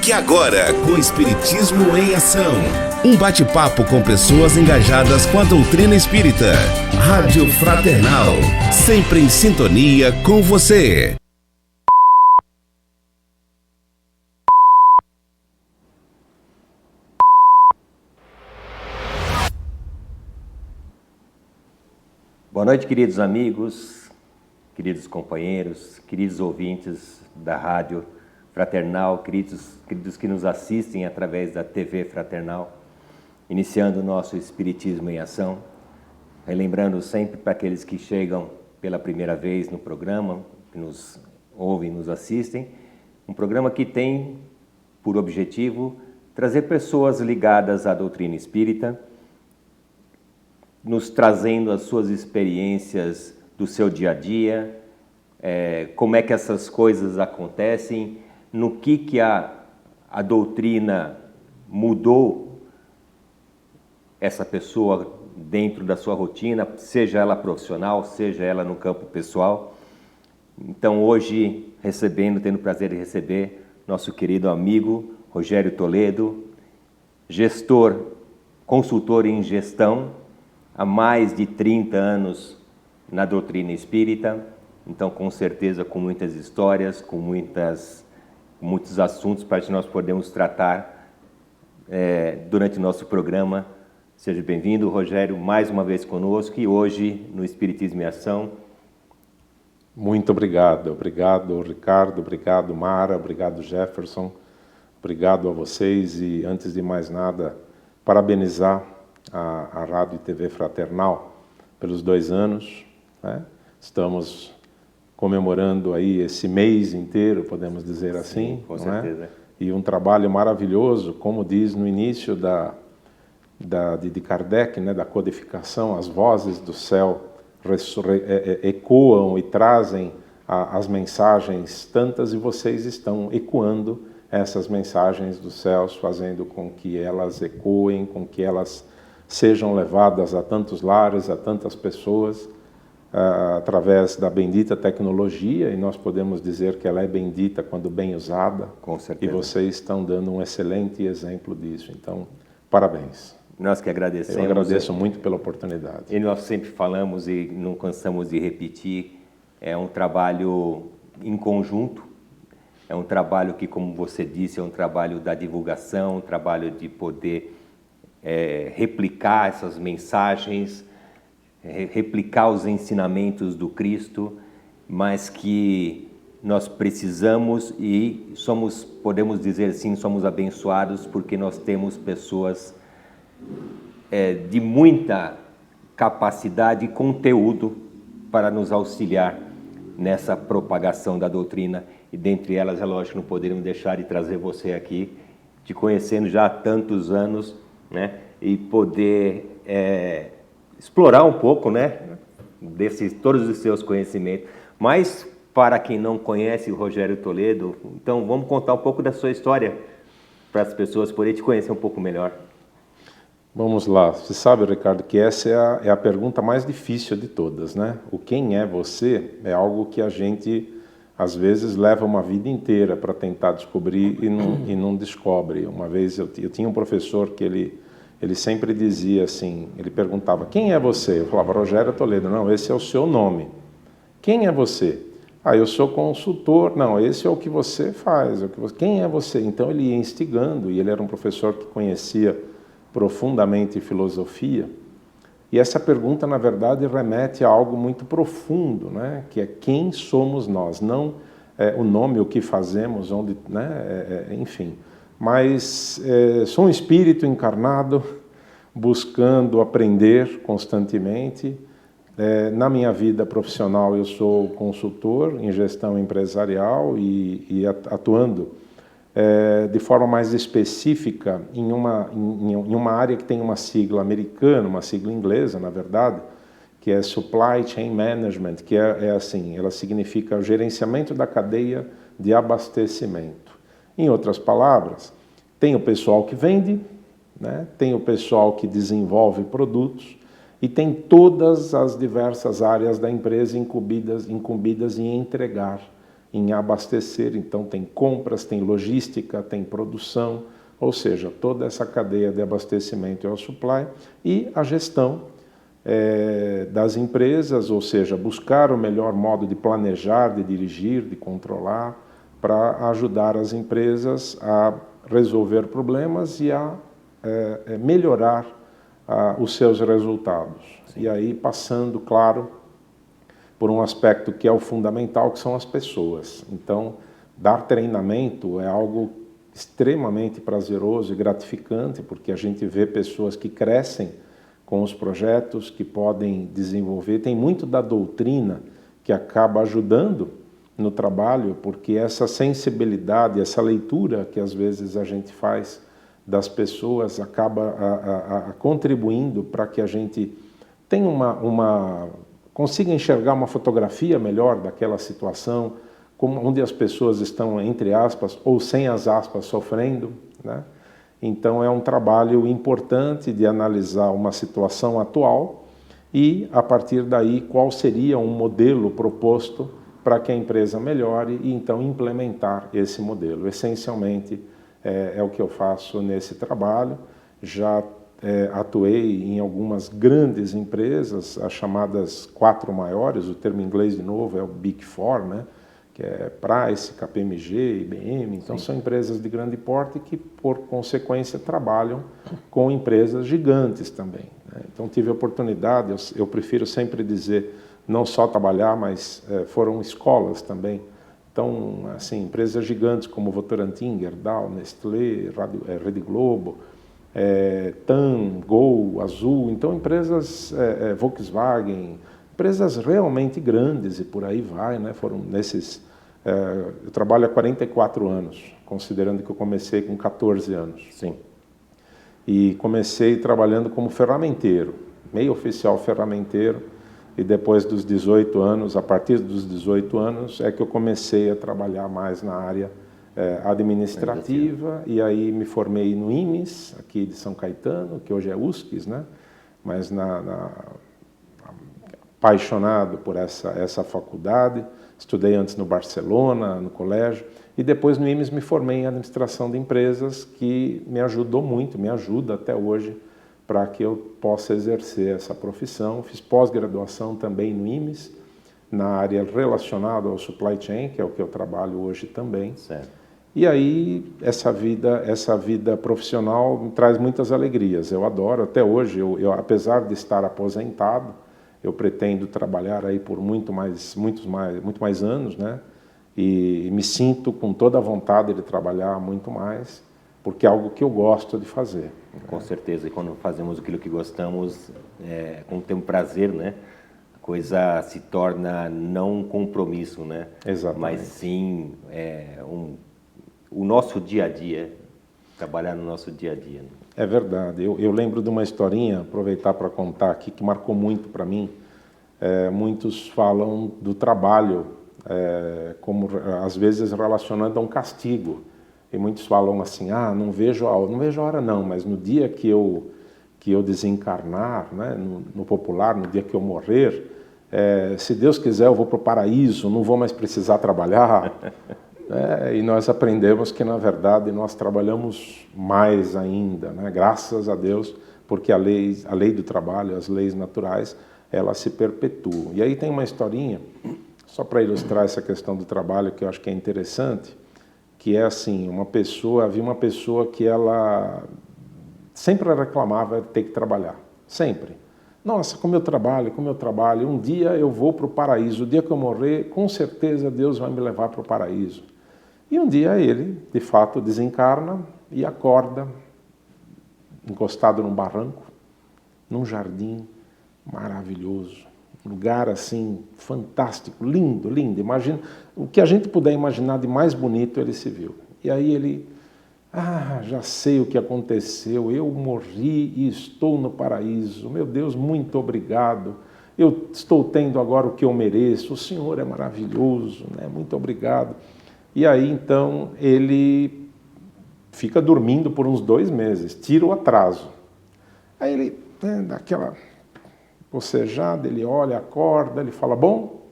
Fique agora com Espiritismo em Ação. Um bate-papo com pessoas engajadas com a doutrina espírita. Rádio Fraternal, sempre em sintonia com você. Boa noite, queridos amigos, queridos companheiros, queridos ouvintes da Rádio Fraternal, queridos que nos assistem através da TV Fraternal, iniciando o nosso Espiritismo em Ação, relembrando sempre para aqueles que chegam pela primeira vez no programa, que nos ouvem, nos assistem, um programa que tem por objetivo trazer pessoas ligadas à doutrina espírita, nos trazendo as suas experiências do seu dia a dia, como é que essas coisas acontecem, no que a doutrina mudou essa pessoa dentro da sua rotina, seja ela profissional, seja ela no campo pessoal. Então hoje, tendo o prazer de receber nosso querido amigo Rogério Toledo, gestor, consultor em gestão, há mais de 30 anos na doutrina espírita, então com certeza com muitas histórias, com muitos assuntos para que nós podemos tratar durante o nosso programa. Seja bem-vindo, Rogério, mais uma vez conosco e hoje no Espiritismo em Ação. Muito obrigado. Obrigado, Ricardo, obrigado, Mara, obrigado, Jefferson, obrigado a vocês e, antes de mais nada, parabenizar a Rádio e TV Fraternal pelos 2 anos, né? Estamos comemorando aí esse mês inteiro, podemos dizer assim. Sim, com certeza. E um trabalho maravilhoso, como diz no início de Kardec, né, da codificação, as vozes do céu ecoam e trazem as mensagens tantas, e vocês estão ecoando essas mensagens dos céus, fazendo com que elas ecoem, com que elas sejam levadas a tantos lares, a tantas pessoas, através da bendita tecnologia, e nós podemos dizer que ela é bendita quando bem usada. Com certeza. E vocês estão dando um excelente exemplo disso. Então, parabéns. Nós que agradecemos. Eu agradeço muito pela oportunidade. E nós sempre falamos e não cansamos de repetir, é um trabalho em conjunto, é um trabalho que, como você disse, é um trabalho da divulgação, um trabalho de poder replicar essas mensagens, replicar os ensinamentos do Cristo, mas que nós precisamos e podemos dizer assim, somos abençoados porque nós temos pessoas de muita capacidade e conteúdo para nos auxiliar nessa propagação da doutrina, e dentre elas, é lógico, não poderíamos deixar de trazer você aqui, te conhecendo já há tantos anos, né? E poder explorar um pouco, né, todos os seus conhecimentos. Mas, para quem não conhece o Rogério Toledo, então vamos contar um pouco da sua história, para as pessoas poderem te conhecer um pouco melhor. Vamos lá. Você sabe, Ricardo, que essa é a pergunta mais difícil de todas, né? O quem é você é algo que a gente, às vezes, leva uma vida inteira para tentar descobrir e não descobre. Uma vez eu tinha um professor que ele sempre dizia assim, ele perguntava, quem é você? Eu falava, Rogério Toledo. Não, esse é o seu nome. Quem é você? Eu sou consultor. Não, esse é o que você faz. Quem é você? Então ele ia instigando, e ele era um professor que conhecia profundamente filosofia. E essa pergunta, na verdade, remete a algo muito profundo, né? Que é quem somos nós, não o nome, o que fazemos, onde, né? Enfim. Mas sou um espírito encarnado, buscando aprender constantemente. Na minha vida profissional, eu sou consultor em gestão empresarial e atuando de forma mais específica em uma área que tem uma sigla americana, uma sigla inglesa, na verdade, que é Supply Chain Management, que é assim, ela significa o gerenciamento da cadeia de abastecimento. Em outras palavras, tem o pessoal que vende, né? Tem o pessoal que desenvolve produtos e tem todas as diversas áreas da empresa incumbidas em entregar em abastecer, então tem compras, tem logística, tem produção, ou seja, toda essa cadeia de abastecimento e o supply, e a gestão das empresas, ou seja, buscar o melhor modo de planejar, de dirigir, de controlar, para ajudar as empresas a resolver problemas e a melhorar os seus resultados. Sim. E aí passando, claro, por um aspecto que é o fundamental, que são as pessoas. Então, dar treinamento é algo extremamente prazeroso e gratificante, porque a gente vê pessoas que crescem com os projetos, que podem desenvolver. Tem muito da doutrina que acaba ajudando no trabalho, porque essa sensibilidade, essa leitura que às vezes a gente faz das pessoas acaba contribuindo para que a gente tenha consiga enxergar uma fotografia melhor daquela situação, onde as pessoas estão, entre aspas, ou sem as aspas, sofrendo, né? Então é um trabalho importante de analisar uma situação atual e, a partir daí, qual seria um modelo proposto para que a empresa melhore e então implementar esse modelo. Essencialmente é o que eu faço nesse trabalho. Já atuei em algumas grandes empresas, as chamadas 4 maiores, o termo em inglês de novo é o Big Four, né? Que é Price, KPMG, IBM, então Sim. São empresas de grande porte que, por consequência, trabalham com empresas gigantes também, né? Então tive a oportunidade, eu prefiro sempre dizer, não só trabalhar, mas foram escolas também. Então, assim, empresas gigantes como Votorantim, Gerdau, Nestlé, Rede Globo, TAM, Gol, Azul, então empresas Volkswagen, empresas realmente grandes e por aí vai, né? Foram nesses... eu trabalho há 44 anos, considerando que eu comecei com 14 anos. Sim. E comecei trabalhando como ferramenteiro, meio oficial ferramenteiro, e depois dos 18 anos, a partir dos 18 anos, é que eu comecei a trabalhar mais na área administrativa, e aí me formei no IMES, aqui de São Caetano, que hoje é USCS, né? Mas apaixonado por essa faculdade, estudei antes no Barcelona, no colégio, e depois no IMES me formei em administração de empresas, que me ajudou muito, me ajuda até hoje, para que eu possa exercer essa profissão. Fiz pós-graduação também no IMES, na área relacionada ao supply chain, que é o que eu trabalho hoje também. Certo. E aí, essa vida profissional me traz muitas alegrias. Eu adoro, até hoje, eu apesar de estar aposentado, eu pretendo trabalhar aí por muito mais anos, né? E me sinto com toda a vontade de trabalhar muito mais, porque é algo que eu gosto de fazer. Com certeza, e quando fazemos aquilo que gostamos, quando temos prazer, né? A coisa se torna não um compromisso, né? Exatamente. Mas sim o nosso dia a dia, trabalhar no nosso dia a dia. Né? É verdade. Eu lembro de uma historinha, aproveitar para contar aqui, que marcou muito para mim. Muitos falam do trabalho, como às vezes relacionando a um castigo. E muitos falam assim, não vejo a hora não, mas no dia que eu desencarnar, né, no popular, no dia que eu morrer, se Deus quiser eu vou para o paraíso, não vou mais precisar trabalhar. E nós aprendemos que, na verdade, nós trabalhamos mais ainda, né? Graças a Deus, porque a lei do trabalho, as leis naturais, elas se perpetuam. E aí tem uma historinha, só para ilustrar essa questão do trabalho, que eu acho que é interessante, que é assim, havia uma pessoa que ela sempre reclamava de ter que trabalhar, sempre. Nossa, como eu trabalho, um dia eu vou para o paraíso, o dia que eu morrer, com certeza Deus vai me levar para o paraíso. E um dia ele, de fato, desencarna e acorda, encostado num barranco, num jardim maravilhoso, um lugar assim, fantástico, lindo, lindo. Imagina, o que a gente puder imaginar de mais bonito ele se viu. E aí ele, já sei o que aconteceu, eu morri e estou no paraíso, meu Deus, muito obrigado, eu estou tendo agora o que eu mereço, o Senhor é maravilhoso, né? Muito obrigado. E aí então ele fica dormindo por uns 2 meses, tira o atraso. Aí ele dá aquela bocejada, ele olha, acorda, ele fala, bom,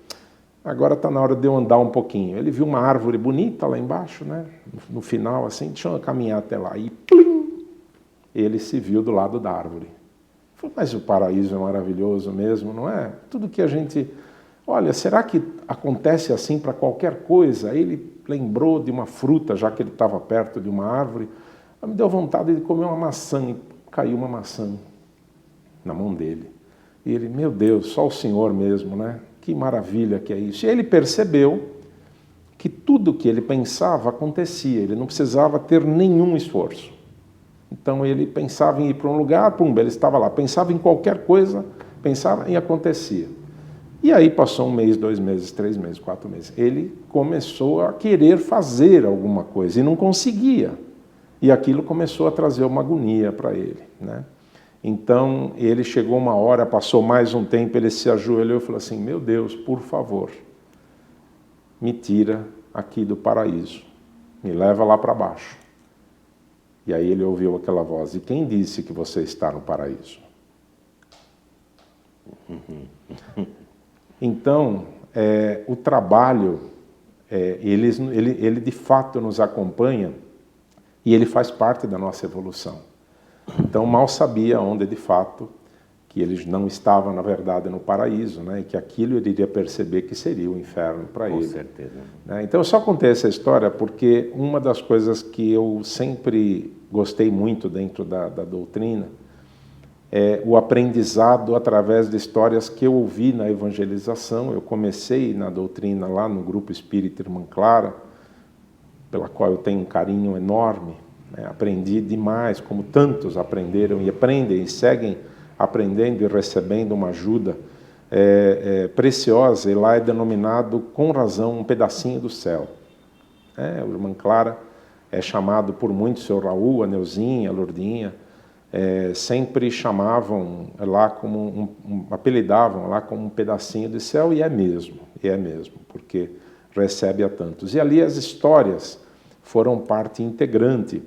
agora está na hora de eu andar um pouquinho. Ele viu uma árvore bonita lá embaixo, né? No final, assim, deixa eu caminhar até lá. E plim, ele se viu do lado da árvore. Falei, mas o paraíso é maravilhoso mesmo, não é? Tudo que a gente... Olha, será que acontece assim para qualquer coisa? Aí ele lembrou de uma fruta, já que ele estava perto de uma árvore. Me deu vontade de comer uma maçã, e caiu uma maçã na mão dele. E ele, meu Deus, só o Senhor mesmo, né? Que maravilha que é isso. E ele percebeu que tudo que ele pensava acontecia, ele não precisava ter nenhum esforço. Então ele pensava em ir para um lugar, pum, ele estava lá. Pensava em qualquer coisa, pensava e acontecia. E aí passou 1 mês, 2 meses, 3 meses, 4 meses. Ele começou a querer fazer alguma coisa e não conseguia. E aquilo começou a trazer uma agonia para ele, né? Então, ele chegou uma hora, passou mais um tempo, ele se ajoelhou e falou assim, meu Deus, por favor, me tira aqui do paraíso, me leva lá para baixo. E aí ele ouviu aquela voz, e quem disse que você está no paraíso? Então, o trabalho, ele de fato nos acompanha e ele faz parte da nossa evolução. Então, mal sabia onde, de fato, que ele não estava, na verdade, no paraíso, né? E que aquilo ele iria perceber que seria o inferno para ele. Com certeza. Né? Então, eu só contei essa história porque uma das coisas que eu sempre gostei muito dentro da doutrina é o aprendizado através de histórias que eu ouvi na evangelização. Eu comecei na doutrina lá no Grupo Espírita Irmã Clara, pela qual eu tenho um carinho enorme. Aprendi demais, como tantos aprenderam e aprendem e seguem aprendendo e recebendo uma ajuda preciosa, e lá é denominado, com razão, um pedacinho do céu. O Irmã Clara é chamado por muitos, seu Raul, a Neuzinha, a Lourdinha, sempre chamavam lá como, apelidavam lá como um pedacinho do céu, e é mesmo, porque recebe a tantos. E ali as histórias foram parte integrante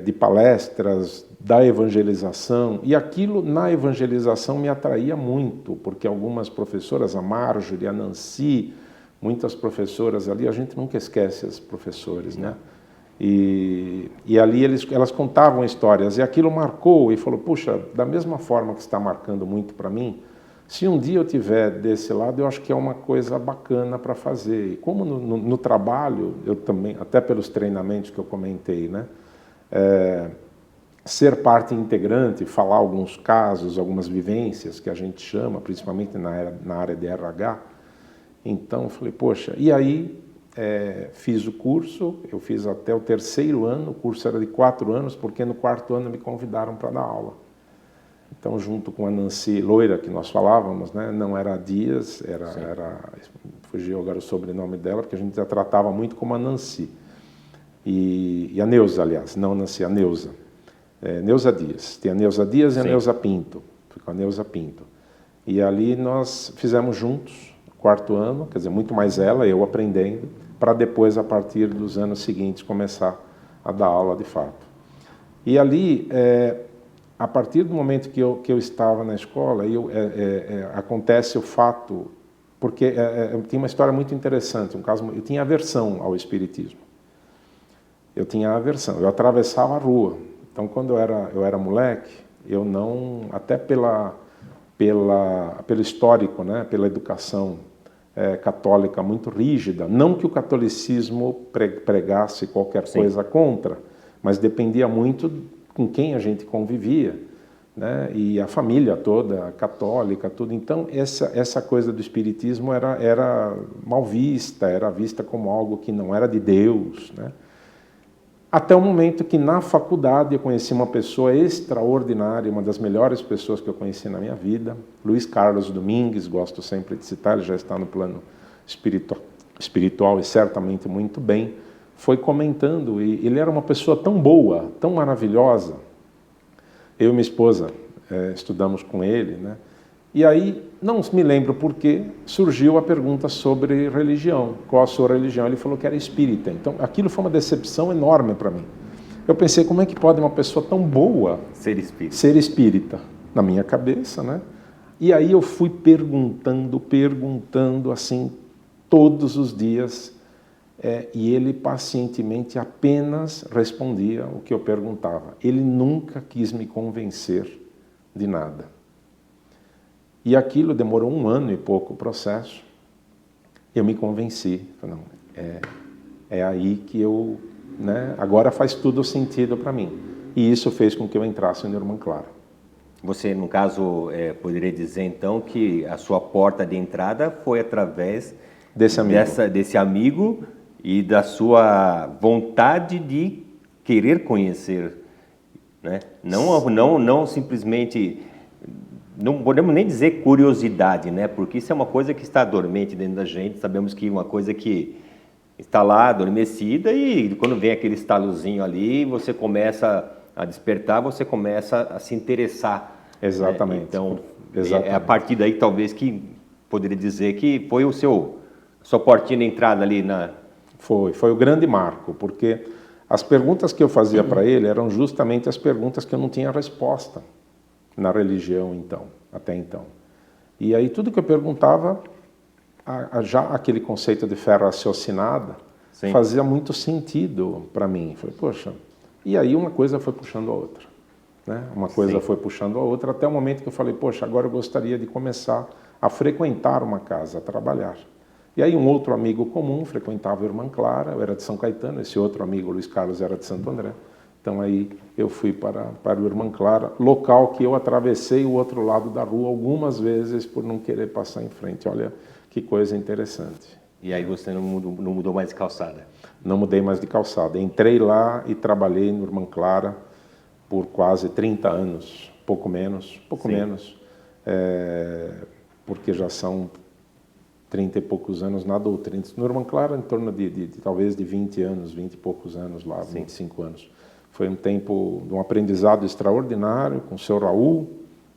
de palestras, da evangelização, e aquilo na evangelização me atraía muito, porque algumas professoras, a Marjorie, a Nancy, muitas professoras ali, a gente nunca esquece as professores, né? E ali elas contavam histórias, e aquilo marcou, e falou, puxa, da mesma forma que está marcando muito para mim, se um dia eu tiver desse lado, eu acho que é uma coisa bacana para fazer. E como no trabalho, eu também, até pelos treinamentos que eu comentei, né? Ser parte integrante, falar alguns casos, algumas vivências que a gente chama, principalmente na área de RH. Então, eu falei, poxa, e aí fiz o curso, eu fiz até o 3º ano, o curso era de 4 anos, porque no 4º ano me convidaram para dar aula. Então, junto com a Nancy Loira, que nós falávamos, né? Não era a Dias, fugiu agora o sobrenome dela, porque a gente já tratava muito como a Nancy. E a Neuza, aliás, não a Nancy, a Neuza. Neuza Dias. Tem a Neuza Dias e a Neuza Pinto. Fui com a Neuza Pinto. E ali nós fizemos juntos, 4º ano, quer dizer, muito mais ela, eu aprendendo, para depois, a partir dos anos seguintes, começar a dar aula de fato. E ali, a partir do momento que eu estava na escola, acontece o fato, porque tem uma história muito interessante, um caso, eu tinha aversão ao espiritismo. Eu atravessava a rua. Então, quando eu era moleque, eu não, até pelo histórico, né, pela educação católica muito rígida, não que o catolicismo pregasse qualquer coisa contra, mas dependia muito com quem a gente convivia, né, e a família toda católica, tudo. Então, essa coisa do espiritismo era mal vista, era vista como algo que não era de Deus, né? Até o momento que, na faculdade, eu conheci uma pessoa extraordinária, uma das melhores pessoas que eu conheci na minha vida, Luiz Carlos Domingues, gosto sempre de citar, ele já está no plano espiritual e certamente muito bem, foi comentando, e ele era uma pessoa tão boa, tão maravilhosa. Eu e minha esposa estudamos com ele, né? E aí, não me lembro por quê, surgiu a pergunta sobre religião. Qual a sua religião? Ele falou que era espírita. Então, aquilo foi uma decepção enorme para mim. Eu pensei, como é que pode uma pessoa tão boa ser espírita? Na minha cabeça, né? E aí eu fui perguntando, assim, todos os dias, e ele pacientemente apenas respondia o que eu perguntava. Ele nunca quis me convencer de nada. E aquilo demorou 1 ano e pouco o processo. Eu me convenci. Falei, não, é aí que eu... Né, agora faz tudo sentido para mim. E isso fez com que eu entrasse no Irmã Clara. Você, no caso, poderia dizer então que a sua porta de entrada foi através desse amigo e da sua vontade de querer conhecer, né? Não simplesmente, não podemos nem dizer curiosidade, né? Porque isso é uma coisa que está dormente dentro da gente. Sabemos que uma coisa que está lá adormecida, e quando vem aquele estalozinho ali, você começa a despertar, você começa a se interessar. Exatamente. Né? Então, exatamente. É a partir daí talvez que poderia dizer que foi sua portinha de entrada ali na... Foi o grande marco, porque as perguntas que eu fazia para ele eram justamente as perguntas que eu não tinha resposta na religião até então. E aí tudo que eu perguntava, já aquele conceito de fé raciocinada, Sim. fazia muito sentido para mim. Falei, poxa, e aí uma coisa foi puxando a outra. Né? Uma coisa Sim. foi puxando a outra, até o momento que eu falei, poxa, agora eu gostaria de começar a frequentar uma casa, a trabalhar. E aí um outro amigo comum frequentava a Irmã Clara, eu era de São Caetano, esse outro amigo, Luiz Carlos, era de Santo André. Então aí eu fui para o Irmã Clara, local que eu atravessei o outro lado da rua algumas vezes por não querer passar em frente. Olha que coisa interessante. E aí você não mudou mais de calçada? Não mudei mais de calçada. Entrei lá e trabalhei no Irmã Clara por quase 30 anos, pouco menos, porque já são 30 e poucos anos na doutrina. No Irmã Clara, em torno de talvez de 20 anos, 20 e poucos anos lá, Sim. 25 anos. Foi um tempo de um aprendizado extraordinário com o Sr. Raul,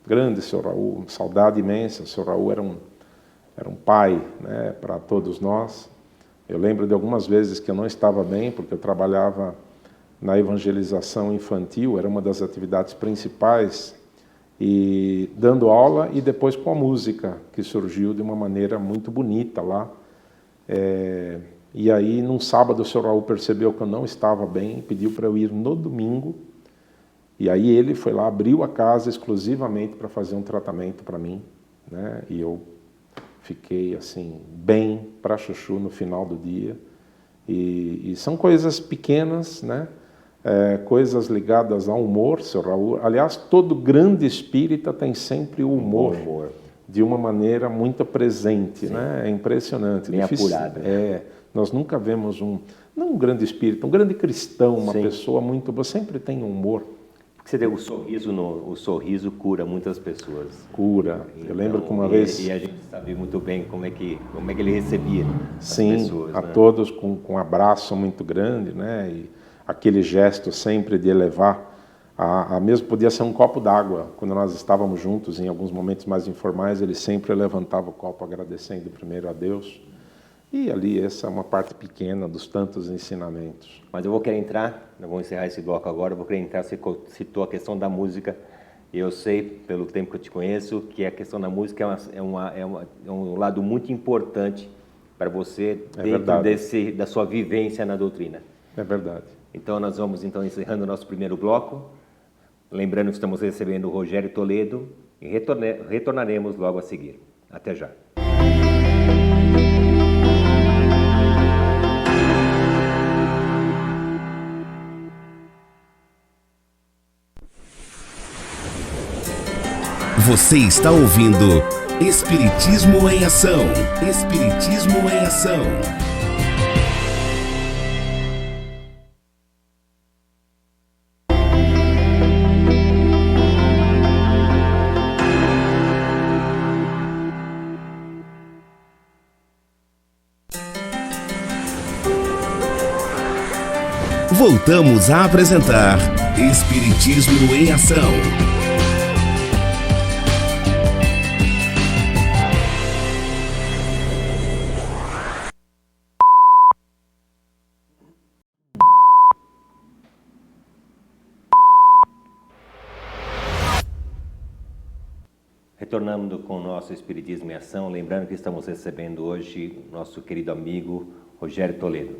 grande Sr. Raul, saudade imensa. O Sr. Raul era um pai, né, para todos nós. Eu lembro de algumas vezes que eu não estava bem, porque eu trabalhava na evangelização infantil, era uma das atividades principais, e dando aula e depois com a música, que surgiu de uma maneira muito bonita lá. E aí, num sábado, o Sr. Raul percebeu que eu não estava bem, pediu para eu ir no domingo, e aí ele foi lá, abriu a casa exclusivamente para fazer um tratamento para mim, né? E eu fiquei assim, bem para chuchu no final do dia. E são coisas pequenas, né? Coisas ligadas ao humor, Sr. Raul. Aliás, todo grande espírita tem sempre o humor. De uma maneira muito presente, né? É impressionante. Bem apurado. Nós nunca vemos não um grande espírita, um grande cristão, uma Sim. pessoa muito boa, sempre tem humor. Porque você tem o sorriso cura muitas pessoas. Cura. Então, eu lembro que uma vez... E a gente sabe muito bem como é que ele recebia as pessoas. A né? todos com um abraço muito grande, né? E aquele gesto sempre de elevar, mesmo podia ser um copo d'água. Quando nós estávamos juntos, em alguns momentos mais informais, ele sempre levantava o copo agradecendo primeiro a Deus. E ali, essa é uma parte pequena dos tantos ensinamentos. Mas eu vou querer entrar, nós vamos encerrar esse bloco agora, eu vou querer entrar, você citou a questão da música, e eu sei, pelo tempo que eu te conheço, que a questão da música é um lado muito importante para você, dentro da sua vivência na doutrina. É verdade. Então nós vamos encerrando o nosso primeiro bloco, lembrando que estamos recebendo o Rogério Toledo, e retornaremos logo a seguir. Até já. Você está ouvindo Espiritismo em Ação. Espiritismo em Ação. Voltamos a apresentar Espiritismo em Ação. Retornando com o nosso Espiritismo em Ação, lembrando que estamos recebendo hoje nosso querido amigo Rogério Toledo.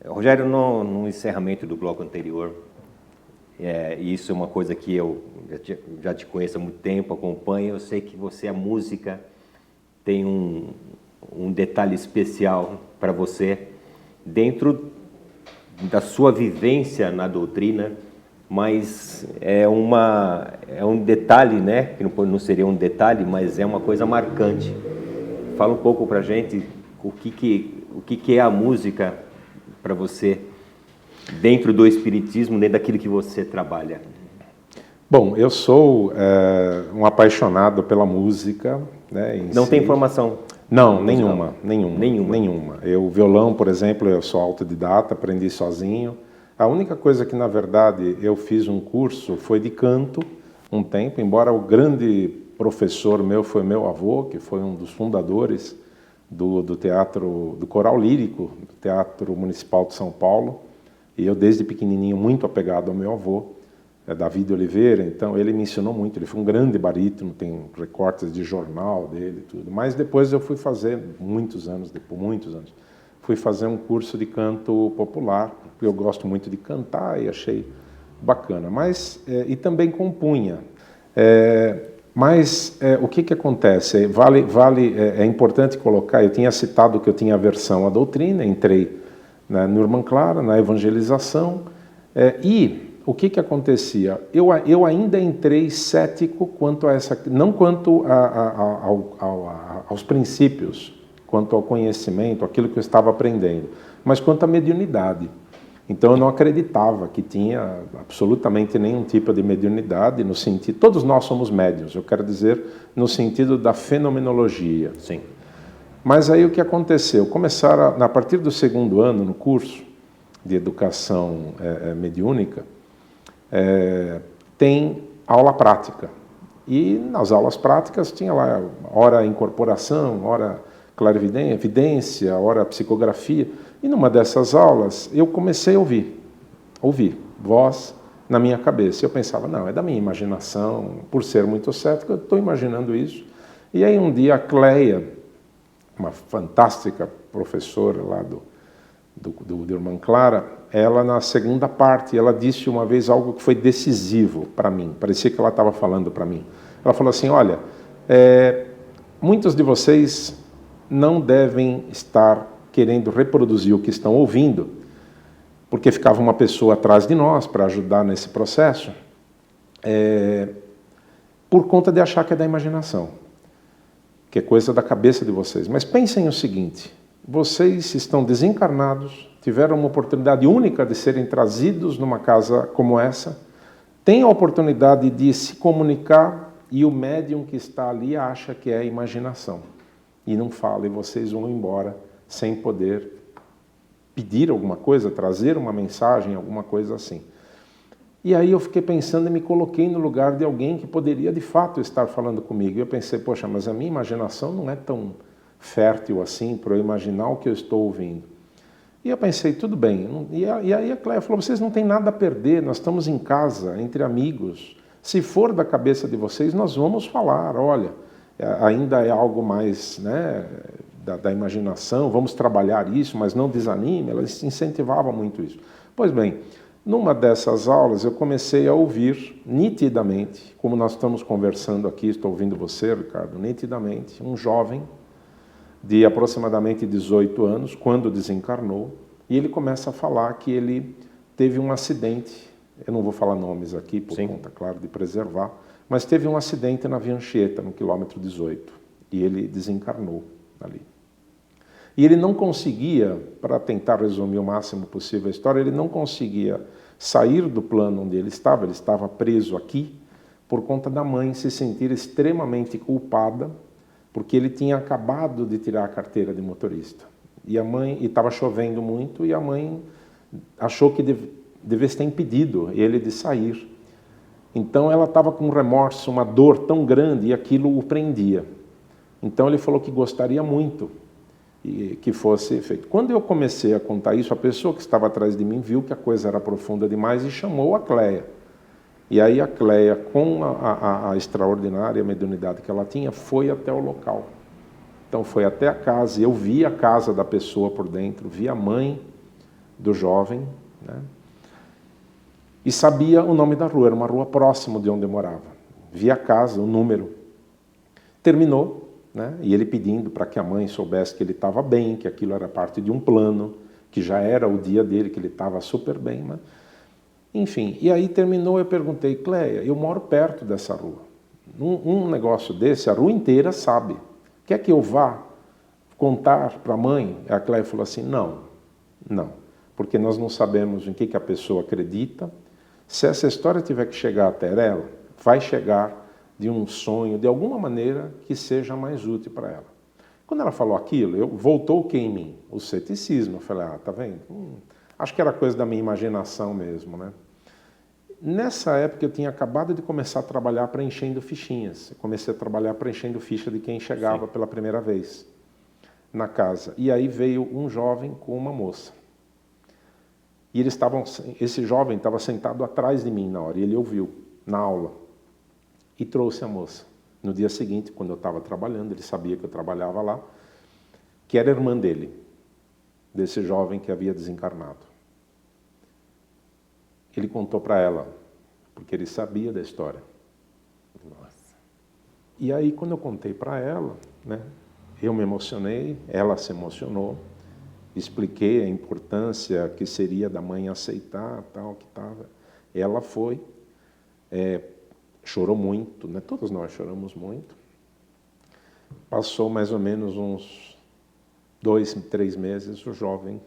Rogério, no encerramento do bloco anterior, isso é uma coisa que eu já te conheço há muito tempo, acompanho, eu sei que você, a música, tem um detalhe especial para você, dentro da sua vivência na doutrina, mas é um detalhe, né? Que não seria um detalhe, mas é uma coisa marcante. Fala um pouco para a gente o que é a música para você, dentro do Espiritismo, dentro daquilo que você trabalha. Bom, eu sou um apaixonado pela música, né, não tem formação? Não, nenhuma. O violão, por exemplo, eu sou autodidata, aprendi sozinho. A única coisa que, na verdade, eu fiz um curso foi de canto um tempo, embora o grande professor meu foi meu avô, que foi um dos fundadores do teatro, do coral lírico, do Teatro Municipal de São Paulo. E eu, desde pequenininho, muito apegado ao meu avô, Davi de Oliveira, então ele me ensinou muito. Ele foi um grande barítono, tem recortes de jornal dele e tudo. Mas depois eu fui fazer, muitos anos, fui fazer um curso de canto popular, porque eu gosto muito de cantar e achei bacana. Mas, e também compunha. Mas o que acontece? É importante colocar, eu tinha citado que eu tinha aversão à doutrina, entrei no Irmã Clara, na evangelização, e o que acontecia? Eu ainda entrei cético quanto a essa, não quanto aos princípios, quanto ao conhecimento, aquilo que eu estava aprendendo, mas quanto à mediunidade. Então eu não acreditava que tinha absolutamente nenhum tipo de mediunidade, no sentido, todos nós somos médiuns, eu quero dizer, no sentido da fenomenologia. Sim. Mas aí o que aconteceu? Começaram, a partir do segundo ano, no curso de educação mediúnica, tem aula prática. E nas aulas práticas tinha lá hora incorporação, hora clarividência, hora psicografia. E numa dessas aulas eu comecei a ouvir voz na minha cabeça. Eu pensava, não, é da minha imaginação, por ser muito cético, eu estou imaginando isso. E aí um dia a Cleia, uma fantástica professora lá do Irmã Clara, ela na segunda parte, ela disse uma vez algo que foi decisivo para mim, parecia que ela estava falando para mim. Ela falou assim, olha, muitos de vocês não devem estar querendo reproduzir o que estão ouvindo, porque ficava uma pessoa atrás de nós para ajudar nesse processo, por conta de achar que é da imaginação, que é coisa da cabeça de vocês. Mas pensem o seguinte, vocês estão desencarnados, tiveram uma oportunidade única de serem trazidos numa casa como essa, têm a oportunidade de se comunicar e o médium que está ali acha que é imaginação. E não fala, e vocês vão embora sem poder pedir alguma coisa, trazer uma mensagem, alguma coisa assim. E aí eu fiquei pensando e me coloquei no lugar de alguém que poderia de fato estar falando comigo. E eu pensei, poxa, mas a minha imaginação não é tão fértil assim para eu imaginar o que eu estou ouvindo. E eu pensei, tudo bem. E aí a Cléia falou, vocês não têm nada a perder, nós estamos em casa, entre amigos. Se for da cabeça de vocês, nós vamos falar, olha, ainda é algo mais, né, da imaginação, vamos trabalhar isso, mas não desanime. Ela incentivava muito isso. Pois bem, numa dessas aulas eu comecei a ouvir nitidamente, como nós estamos conversando aqui, estou ouvindo você, Ricardo, nitidamente, um jovem de aproximadamente 18 anos, quando desencarnou, e ele começa a falar que ele teve um acidente, eu não vou falar nomes aqui, por conta, claro, de preservar, mas teve um acidente na Via Anchieta, no quilômetro 18, e ele desencarnou ali. E ele não conseguia, para tentar resumir o máximo possível a história, ele não conseguia sair do plano onde ele estava preso aqui, por conta da mãe se sentir extremamente culpada, porque ele tinha acabado de tirar a carteira de motorista. E a mãe, e estava chovendo muito, e a mãe achou que devesse ter impedido ele de sair. Então ela estava com um remorso, uma dor tão grande, e aquilo o prendia. Então ele falou que gostaria muito que fosse feito. Quando eu comecei a contar isso, a pessoa que estava atrás de mim viu que a coisa era profunda demais e chamou a Cléia. E aí a Cleia, com a extraordinária mediunidade que ela tinha, foi até o local. Então foi até a casa, eu vi a casa da pessoa por dentro, vi a mãe do jovem, né? E sabia o nome da rua, era uma rua próxima de onde eu morava. Vi a casa, o número. Terminou, né? E ele pedindo para que a mãe soubesse que ele estava bem, que aquilo era parte de um plano, que já era o dia dele, que ele estava super bem, né? Enfim, e aí terminou, eu perguntei, Cleia, eu moro perto dessa rua. Um negócio desse, a rua inteira sabe. Quer que eu vá contar para a mãe? A Cleia falou assim, não, porque nós não sabemos em que a pessoa acredita. Se essa história tiver que chegar até ela, vai chegar de um sonho, de alguma maneira que seja mais útil para ela. Quando ela falou aquilo, voltou o que em mim? O ceticismo. Eu falei, tá vendo? Acho que era coisa da minha imaginação mesmo, né? Nessa época eu tinha acabado de começar a trabalhar preenchendo fichinhas. Eu comecei a trabalhar preenchendo ficha de quem chegava pela primeira vez na casa. E aí veio um jovem com uma moça. E esse jovem estava sentado atrás de mim na hora, e ele ouviu, na aula, e trouxe a moça. No dia seguinte, quando eu estava trabalhando, ele sabia que eu trabalhava lá, que era irmã dele, desse jovem que havia desencarnado. Ele contou para ela, porque ele sabia da história. Nossa. E aí, quando eu contei para ela, né, eu me emocionei, ela se emocionou, expliquei a importância que seria da mãe aceitar, tal, que estava. Ela foi, chorou muito, né? Todos nós choramos muito. Passou mais ou menos uns 2, 3 meses, o jovem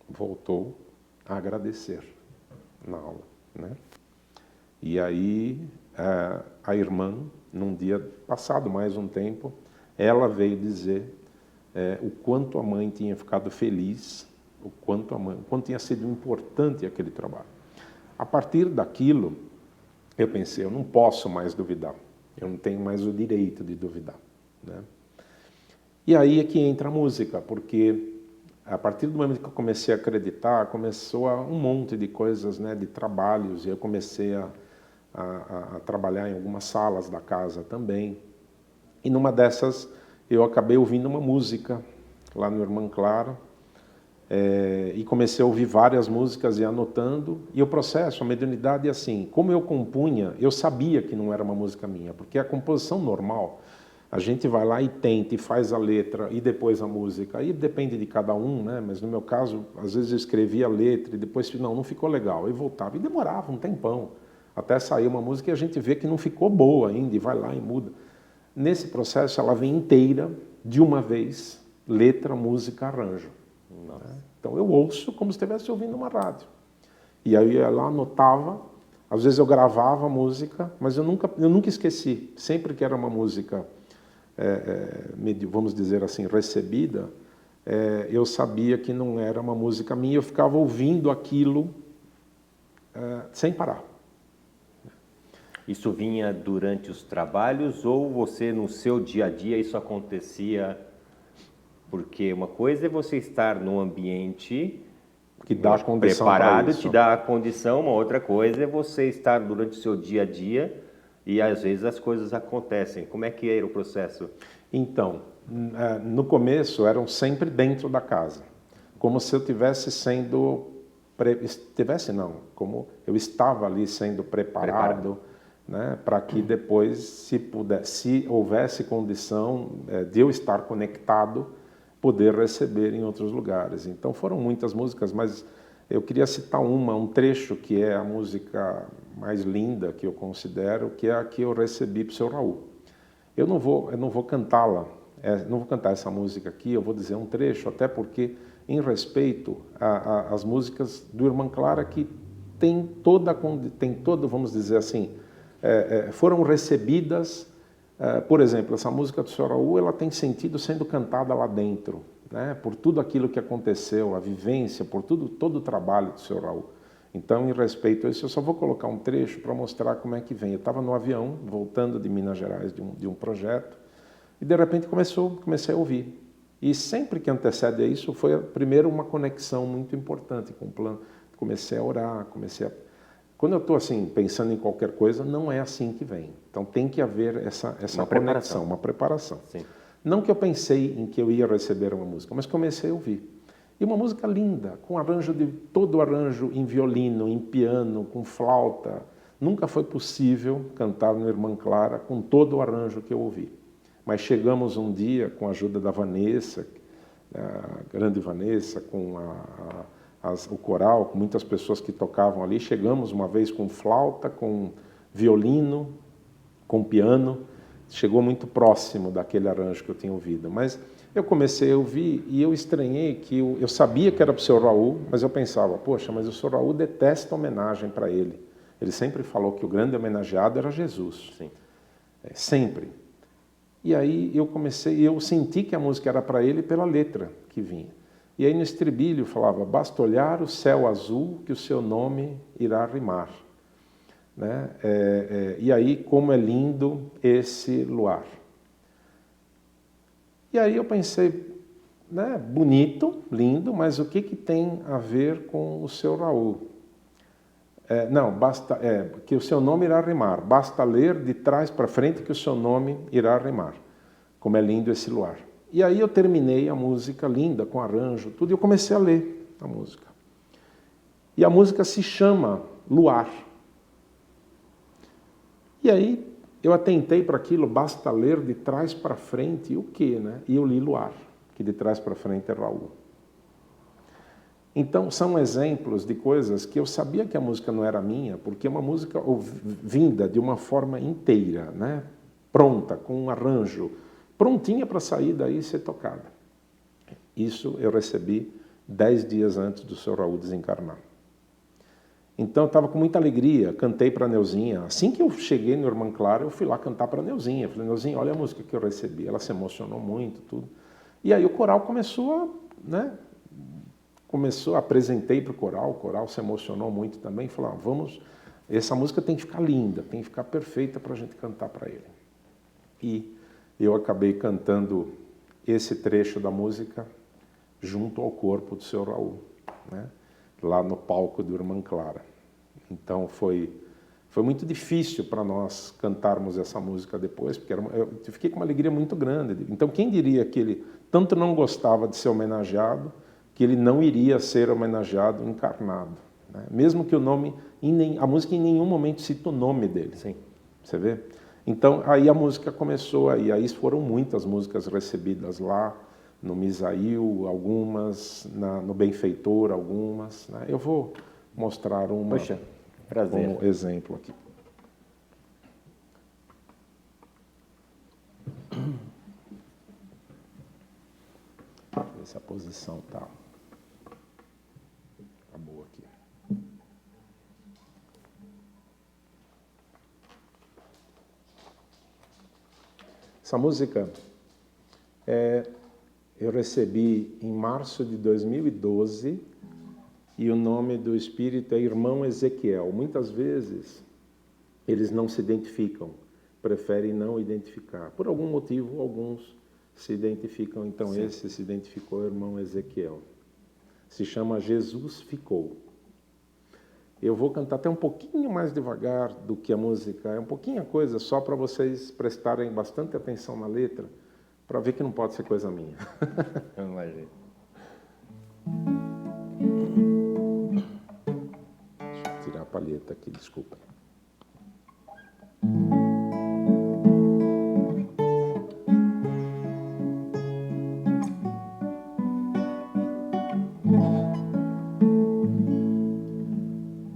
voltou a agradecer na aula, né? E aí a irmã, num dia passado mais um tempo, ela veio dizer o quanto a mãe tinha ficado feliz, o quanto tinha sido importante aquele trabalho. A partir daquilo, eu pensei, eu não posso mais duvidar, eu não tenho mais o direito de duvidar, né? E aí é que entra a música, porque a partir do momento que eu comecei a acreditar, começou um monte de coisas, né, de trabalhos, e eu comecei a trabalhar em algumas salas da casa também. E numa dessas, eu acabei ouvindo uma música lá no Irmã Clara, e comecei a ouvir várias músicas e anotando, e o processo, a mediunidade é assim, como eu compunha, eu sabia que não era uma música minha, porque a composição normal, a gente vai lá e tenta, e faz a letra, e depois a música, aí depende de cada um, né? Mas no meu caso, às vezes eu escrevia a letra, e depois, não ficou legal, e voltava, e demorava um tempão, até sair uma música e a gente vê que não ficou boa ainda, e vai lá e muda. Nesse processo, ela vem inteira, de uma vez, letra, música, arranjo. Né? Então eu ouço como se estivesse ouvindo uma rádio. E aí eu ia lá, anotava, às vezes eu gravava a música, mas eu nunca esqueci. Sempre que era uma música, vamos dizer assim, recebida, eu sabia que não era uma música minha, eu ficava ouvindo aquilo sem parar. Isso vinha durante os trabalhos ou você, no seu dia a dia, isso acontecia? Porque uma coisa é você estar num ambiente que dá condição preparado, para isso. Te dá a condição, uma outra coisa é você estar durante o seu dia a dia e às vezes as coisas acontecem. Como é que era o processo? Então, no começo eram sempre dentro da casa, como se eu tivesse como eu estava ali sendo preparado. Né, para que depois, se houvesse condição de eu estar conectado, poder receber em outros lugares. Então foram muitas músicas, mas eu queria citar um trecho que é a música mais linda que eu considero, que é a que eu recebi para o seu Raul. Eu não vou cantá-la, não vou cantar essa música aqui, eu vou dizer um trecho, até porque, em respeito às músicas do Irmã Clara, que tem toda, vamos dizer assim, foram recebidas, por exemplo, essa música do Sr. Raul, ela tem sentido sendo cantada lá dentro, né, por tudo aquilo que aconteceu, a vivência, por todo o trabalho do Sr. Raul. Então, em respeito a isso, eu só vou colocar um trecho para mostrar como é que vem. Eu estava no avião, voltando de Minas Gerais, de um projeto, e de repente comecei a ouvir. E sempre que antecede a isso, foi primeiro uma conexão muito importante com o plano. Comecei a orar, comecei Quando eu estou assim, pensando em qualquer coisa, não é assim que vem. Então tem que haver essa conexão, uma preparação. Sim. Não que eu pensei em que eu ia receber uma música, mas comecei a ouvir. E uma música linda, com todo o arranjo em violino, em piano, com flauta. Nunca foi possível cantar no Irmã Clara com todo o arranjo que eu ouvi. Mas chegamos um dia, com a ajuda da Vanessa, a grande Vanessa, com o coral, com muitas pessoas que tocavam ali, chegamos uma vez com flauta, com violino, com piano, chegou muito próximo daquele arranjo que eu tinha ouvido. Mas eu comecei a ouvir e eu estranhei que eu sabia que era para o Sr. Raul, mas eu pensava, poxa, mas o Sr. Raul detesta homenagem para ele. Ele sempre falou que o grande homenageado era Jesus. Sim. Sempre. E aí eu senti que a música era para ele pela letra que vinha. E aí no estribilho falava, basta olhar o céu azul que o seu nome irá rimar. Né? E aí, como é lindo esse luar. E aí eu pensei, né, bonito, lindo, mas o que tem a ver com o Sr. Raul? Que o seu nome irá rimar. Basta ler de trás para frente que o seu nome irá rimar. Como é lindo esse luar. E aí eu terminei a música linda, com arranjo, tudo, e eu comecei a ler a música. E a música se chama Luar. E aí eu atentei para aquilo, basta ler de trás para frente, e o quê, né? E eu li Luar, que de trás para frente é Raul. Então, são exemplos de coisas que eu sabia que a música não era minha, porque é uma música vinda de uma forma inteira, né? Pronta, com um arranjo, prontinha para sair daí e ser tocada. Isso eu recebi 10 dias antes do Sr. Raul desencarnar. Então, eu estava com muita alegria, cantei para a Neuzinha. Assim que eu cheguei no Irmã Clara, eu fui lá cantar para a Neuzinha. Falei, Neuzinha, olha a música que eu recebi. Ela se emocionou muito, tudo. E aí o coral começou a... apresentei para o coral se emocionou muito também, falou, essa música tem que ficar linda, tem que ficar perfeita para a gente cantar para ele. E eu acabei cantando esse trecho da música junto ao corpo do Sr. Raul, né? Lá no palco do Irmã Clara. Então foi muito difícil para nós cantarmos essa música depois, porque eu fiquei com uma alegria muito grande. Então quem diria que ele tanto não gostava de ser homenageado, que ele não iria ser homenageado encarnado, né? Mesmo que a música em nenhum momento cita o nome dele. Sim. Você vê? Então aí a música começou, aí foram muitas músicas recebidas lá, no Misael, algumas, no Benfeitor, algumas, né? Eu vou mostrar uma como exemplo aqui. Ver se a posição está boa aqui. Essa música eu recebi em março de 2012 e o nome do espírito é Irmão Ezequiel. Muitas vezes eles não se identificam, preferem não identificar. Por algum motivo, alguns se identificam. Então, sim. Esse se identificou, Irmão Ezequiel. Se chama Jesus Ficou. Eu vou cantar até um pouquinho mais devagar do que a música. É um pouquinho a coisa, só para vocês prestarem bastante atenção na letra, para ver que não pode ser coisa minha. Eu imagino. Deixa eu tirar a palheta aqui, desculpa.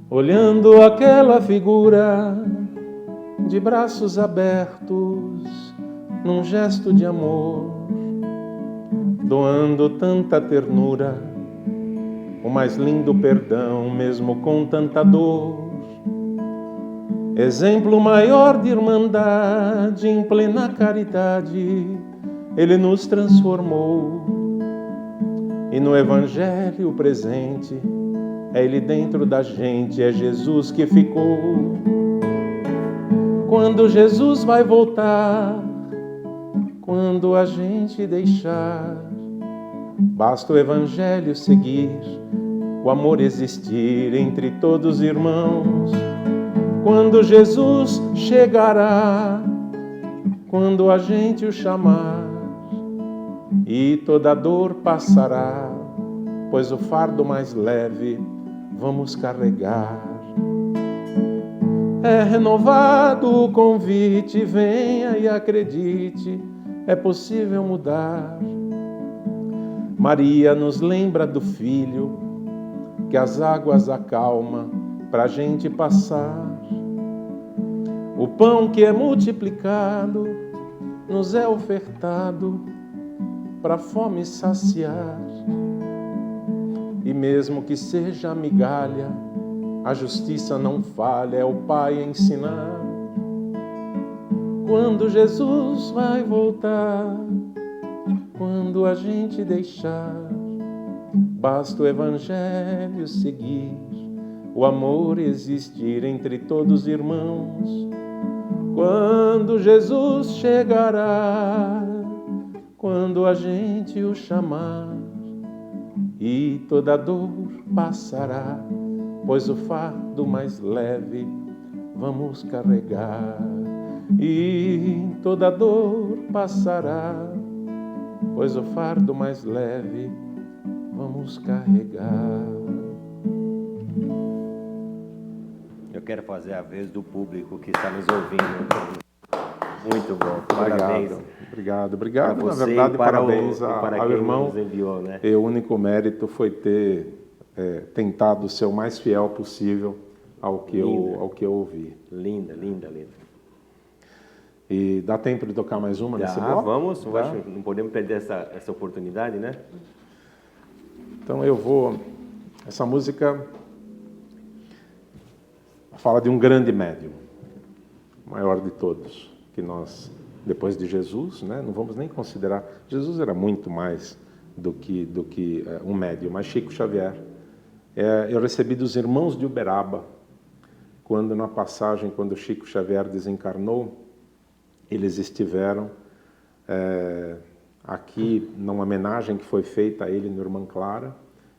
Olhando aquela figura de braços abertos, num gesto de amor, doando tanta ternura, o mais lindo perdão, mesmo com tanta dor. Exemplo maior de irmandade, em plena caridade, ele nos transformou. E no Evangelho presente, é ele dentro da gente, é Jesus que ficou. Quando Jesus vai voltar, quando a gente deixar, basta o Evangelho seguir, o amor existir entre todos os irmãos. Quando Jesus chegará, quando a gente o chamar, e toda dor passará, pois o fardo mais leve vamos carregar. É renovado o convite, venha e acredite, é possível mudar. Maria nos lembra do Filho, que as águas acalma pra gente passar. O pão que é multiplicado nos é ofertado pra fome saciar. E mesmo que seja migalha, a justiça não falha, é o Pai a ensinar. Quando Jesus vai voltar, quando a gente deixar, basta o Evangelho seguir, o amor existir entre todos os irmãos. Quando Jesus chegará, quando a gente o chamar, e toda dor passará, pois o fardo mais leve vamos carregar. E toda dor passará, pois o fardo mais leve vamos carregar. Eu quero fazer a vez do público que está nos ouvindo. Muito bom, parabéns. Obrigado. Para você, na verdade, para parabéns para ao quem irmão. nos enviou, né? E o único mérito foi ter tentado ser o mais fiel possível ao que eu ouvi. Linda. E dá tempo de tocar mais uma nesse bloco? Vamos, Tá? não podemos perder essa oportunidade, né? Então eu vou... Essa música fala de um grande médium, o maior de todos, que nós, depois de Jesus, né, não vamos nem considerar... Jesus era muito mais do que um médium, mas Chico Xavier. Eu recebi dos irmãos de Uberaba, quando na passagem, quando Chico Xavier desencarnou, eles estiveram aqui numa homenagem que foi feita a ele no Irmã Clara,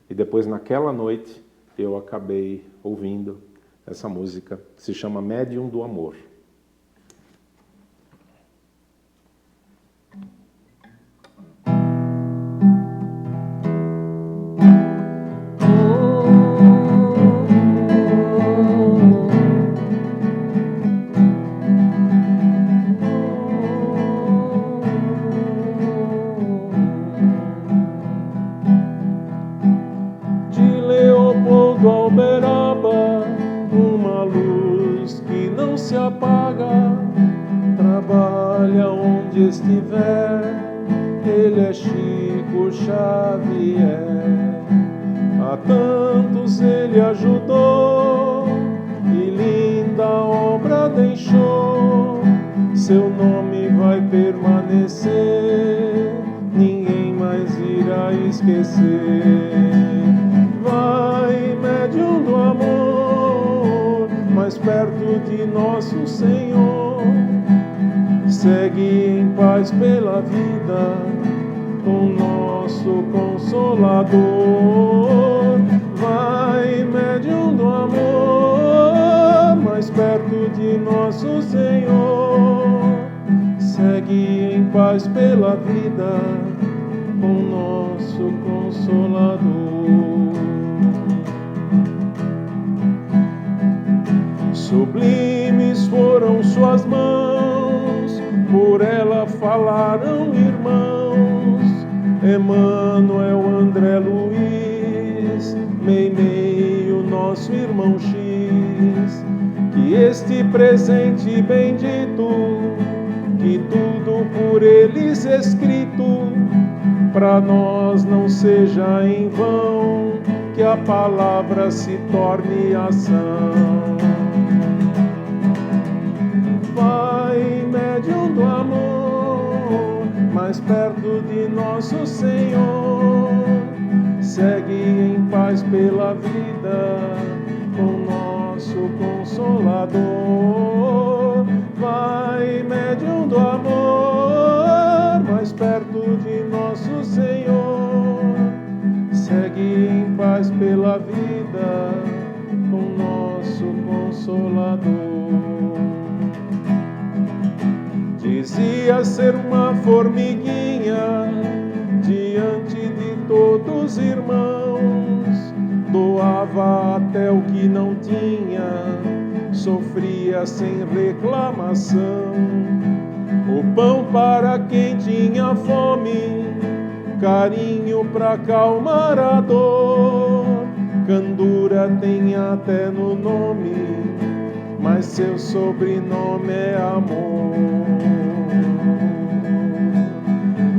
e depois naquela noite eu acabei ouvindo essa música que se chama Médium do Amor. Trabalha onde estiver, ele é Chico Xavier. A tantos ele ajudou e linda obra deixou. Seu nome vai permanecer, ninguém mais irá esquecer. Vai, médium do amor, mais perto de nosso Senhor. Segue em paz pela vida com nosso Consolador. Vai, médium do amor, mais perto de nosso Senhor. Segue em paz pela vida com nosso Consolador. Sublimes foram suas mãos, por ela falaram irmãos. Emmanuel, André Luiz, Meimei, o nosso irmão X. Que este presente bendito, que tudo por eles escrito, pra nós não seja em vão, que a palavra se torne ação. Vai, médium do amor, mais perto de nosso Senhor. Segue em paz pela vida com nosso Consolador. Vai, médium do amor, mais perto de nosso Senhor. Segue em paz pela vida com nosso Consolador. Dizia ser uma formiguinha diante de todos os irmãos, doava até o que não tinha, sofria sem reclamação. O pão para quem tinha fome, carinho para acalmar a dor. Candura tem até no nome, mas seu sobrenome é amor.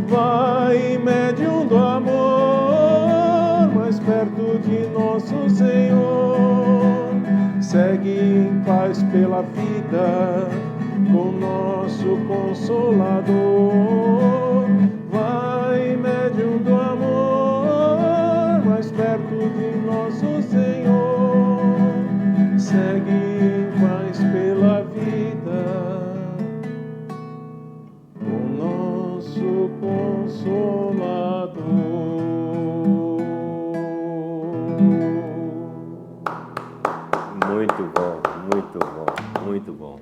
Vai, médium do amor, mais perto de nosso Senhor. Segue em paz pela vida com nosso Consolador. Vai, médium do amor, mais perto de nosso Senhor. Segue em paz pela vida com nosso Consolador. Muito bom, muito bom, muito bom.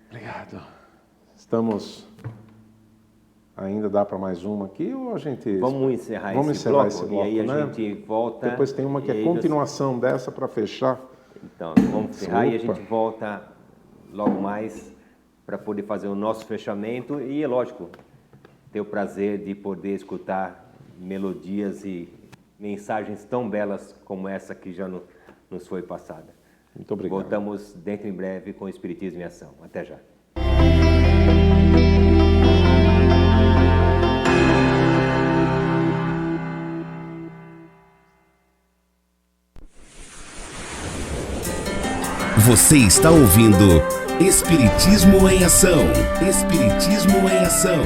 Obrigado. Estamos... Ainda dá para mais uma aqui ou a gente... Vamos encerrar esse bloco e aí a gente volta... Depois tem uma que é continuação dessa para fechar. Então, vamos encerrar e a gente volta logo mais para poder fazer o nosso fechamento e, é lógico, ter o prazer de poder escutar melodias e mensagens tão belas como essa que já nos foi passada. Muito obrigado. Voltamos dentro em breve com o Espiritismo em Ação. Até já. Você está ouvindo Espiritismo em Ação. Espiritismo em Ação.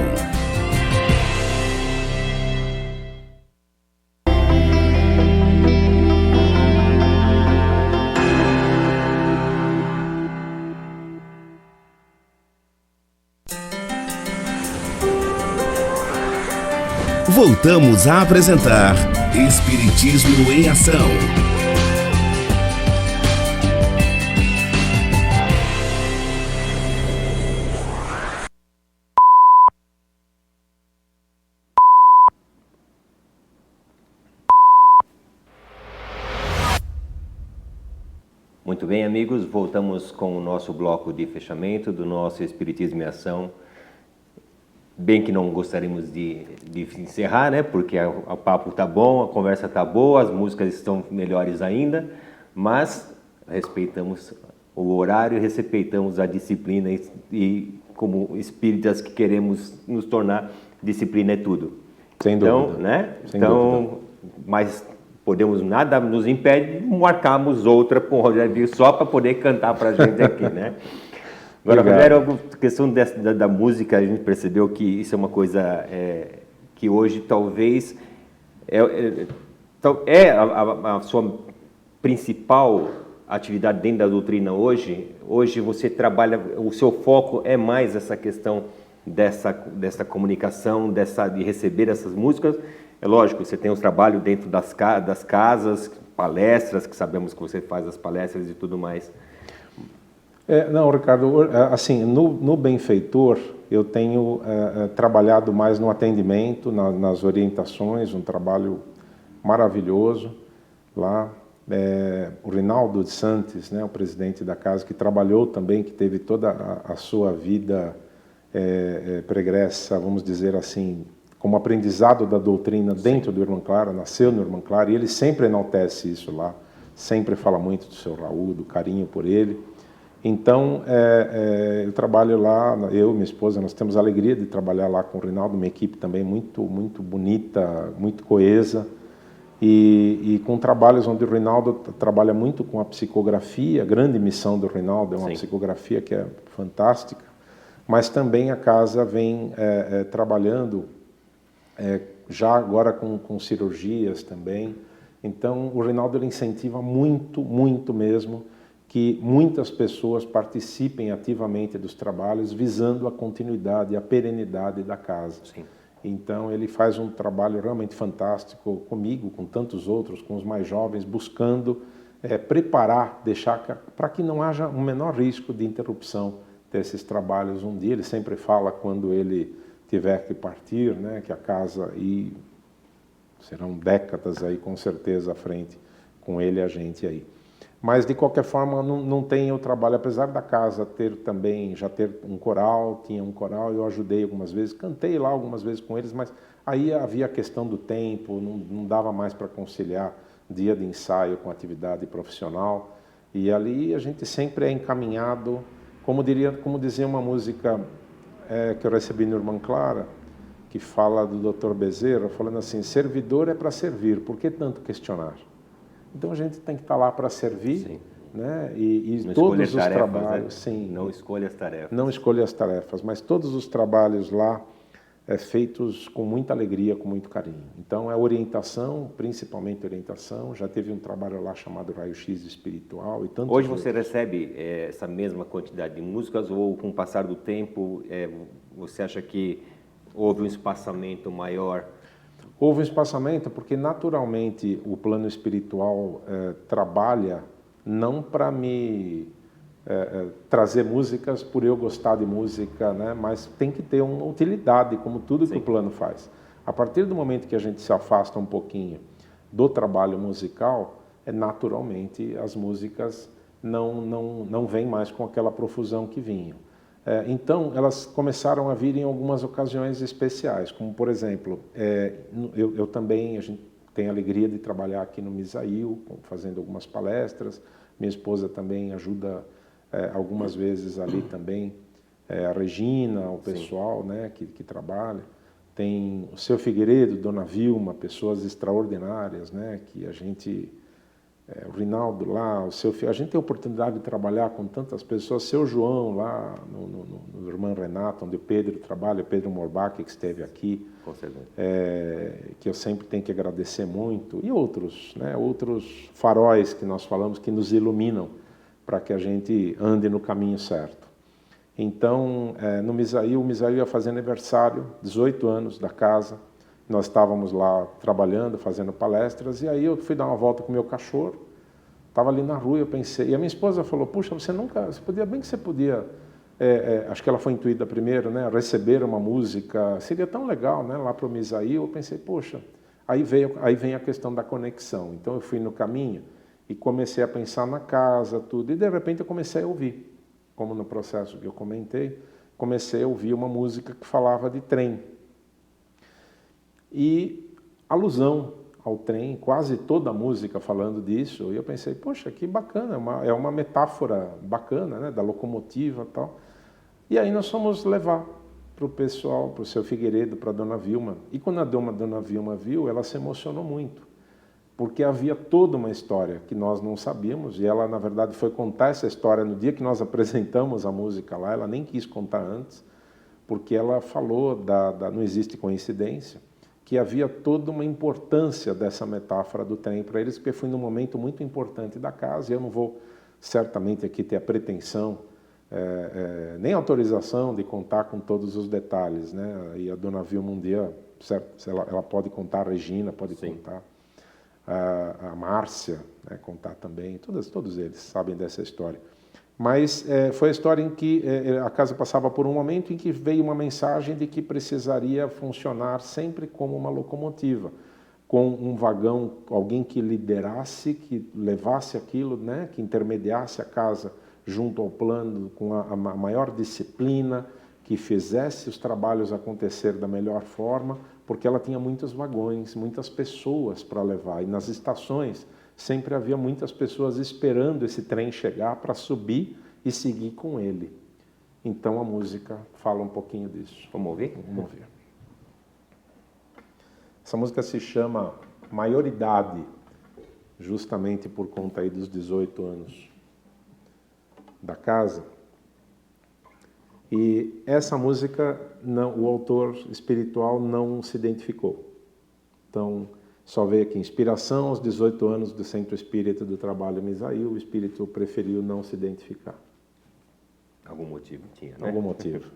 Voltamos a apresentar Espiritismo em Ação. Muito bem, amigos, voltamos com o nosso bloco de fechamento do nosso Espiritismo em Ação. Bem que não gostaríamos de encerrar, né? Porque o papo está bom, a conversa está boa, as músicas estão melhores ainda, mas respeitamos o horário e respeitamos a disciplina e como espíritas que queremos nos tornar, disciplina é tudo. Sem dúvida. Né? Sem dúvida. Mas podemos, nada nos impede de marcarmos outra com o Rogério só para poder cantar para a gente aqui, né? Agora, Rogério, a questão da música, a gente percebeu que isso é uma coisa que hoje talvez é a sua principal atividade dentro da doutrina hoje. Hoje você trabalha, o seu foco é mais essa questão dessa comunicação, de receber essas músicas. É lógico, você tem os trabalhos dentro das casas, palestras, que sabemos que você faz as palestras e tudo mais. Não, Ricardo, assim, no benfeitor eu tenho trabalhado mais no atendimento, nas orientações, um trabalho maravilhoso lá. O Rinaldo de Santos, né, o presidente da casa, que trabalhou também, que teve toda a sua vida pregressa, vamos dizer assim, como aprendizado da doutrina dentro do Irmã Clara, nasceu no Irmã Clara, e ele sempre enaltece isso lá, sempre fala muito do seu Raul, do carinho por ele. Então, eu trabalho lá, eu e minha esposa, nós temos a alegria de trabalhar lá com o Rinaldo, uma equipe também muito, muito bonita, muito coesa, e com trabalhos onde o Rinaldo trabalha muito com a psicografia, a grande missão do Rinaldo é uma psicografia que é fantástica, mas também a casa vem trabalhando já agora com cirurgias também. Então, o Rinaldo ele incentiva muito, muito mesmo, que muitas pessoas participem ativamente dos trabalhos, visando a continuidade, a perenidade da casa. Sim. Então ele faz um trabalho realmente fantástico comigo, com tantos outros, com os mais jovens, buscando preparar, deixar para que não haja um menor risco de interrupção desses trabalhos um dia. Ele sempre fala quando ele tiver que partir, né, que a casa, e serão décadas aí com certeza à frente com ele e a gente aí. Mas de qualquer forma não tem o trabalho, apesar da casa já ter um coral, tinha um coral, eu ajudei algumas vezes, cantei lá algumas vezes com eles, mas aí havia a questão do tempo, não dava mais para conciliar dia de ensaio com atividade profissional, e ali a gente sempre é encaminhado, como dizia uma música que eu recebi no Irmã Clara, que fala do Dr. Bezerra, falando assim: servidor é para servir, por que tanto questionar? Então a gente tem que estar lá para servir, sim, né? E não todos os tarefas, trabalhos, né? sim, não escolha as tarefas. Não escolha as tarefas, mas todos os trabalhos lá feitos com muita alegria, com muito carinho. Então é orientação, principalmente orientação. Já teve um trabalho lá chamado Raio-X Espiritual e tantos Hoje outros. você recebe essa mesma quantidade de músicas ou com o passar do tempo você acha que houve um espaçamento maior? Houve um espaçamento porque naturalmente o plano espiritual trabalha não para me trazer músicas por eu gostar de música, né? Mas tem que ter uma utilidade, como tudo que o plano faz. A partir do momento que a gente se afasta um pouquinho do trabalho musical, naturalmente as músicas não vêm mais com aquela profusão que vinham. Então, elas começaram a vir em algumas ocasiões especiais, como, por exemplo, eu também, a gente tem a alegria de trabalhar aqui no Misail, fazendo algumas palestras. Minha esposa também ajuda algumas vezes ali também, a Regina, o pessoal, né, que trabalha. Tem o seu Figueiredo, Dona Vilma, pessoas extraordinárias, né, que a gente... o Rinaldo lá, a gente tem a oportunidade de trabalhar com tantas pessoas, seu João lá, no Irmã Renata, onde o Pedro trabalha, o Pedro Morbach, que esteve aqui, que eu sempre tenho que agradecer muito, e outros, né, outros faróis que nós falamos, que nos iluminam para que a gente ande no caminho certo. Então, no Misail, o Misail ia fazer aniversário, 18 anos da casa. Nós estávamos lá trabalhando, fazendo palestras, e aí eu fui dar uma volta com o meu cachorro, estava ali na rua, eu pensei, e a minha esposa falou: puxa, você podia, acho que ela foi intuída primeiro, né, receber uma música, seria tão legal, né, lá para o Misail. Eu pensei, poxa, aí vem a questão da conexão. Então eu fui no caminho e comecei a pensar na casa, tudo, e de repente eu comecei a ouvir, como no processo que eu comentei, comecei a ouvir uma música que falava de trem. E alusão ao trem, quase toda a música falando disso, e eu pensei, poxa, que bacana, é uma metáfora bacana, né, da locomotiva e tal. E aí nós fomos levar para o pessoal, para o seu Figueiredo, para a Dona Vilma. E quando a Dona Vilma viu, ela se emocionou muito, porque havia toda uma história que nós não sabíamos, e ela, na verdade, foi contar essa história no dia que nós apresentamos a música lá. Ela nem quis contar antes, porque ela falou não existe coincidência, que havia toda uma importância dessa metáfora do trem para eles, porque foi num momento muito importante da casa, e eu não vou certamente aqui ter a pretensão, nem autorização de contar com todos os detalhes, né? E a Dona Vilma um dia, certo, ela pode contar, a Regina pode contar, a Márcia, né, contar também, todos eles sabem dessa história. Mas foi a história em que a casa passava por um momento em que veio uma mensagem de que precisaria funcionar sempre como uma locomotiva, com um vagão, alguém que liderasse, que levasse aquilo, né, que intermediasse a casa junto ao plano com a maior disciplina, que fizesse os trabalhos acontecer da melhor forma, porque ela tinha muitos vagões, muitas pessoas para levar, e nas estações sempre havia muitas pessoas esperando esse trem chegar para subir e seguir com ele. Então a música fala um pouquinho disso. Vamos ouvir? Vamos ouvir. Essa música se chama Maioridade, justamente por conta aí dos 18 anos da casa. E essa música, o autor espiritual não se identificou. Então, só veio aqui, inspiração aos 18 anos do Centro Espírita do Trabalho Misail, o espírito preferiu não se identificar. Algum motivo tinha, né? Algum motivo.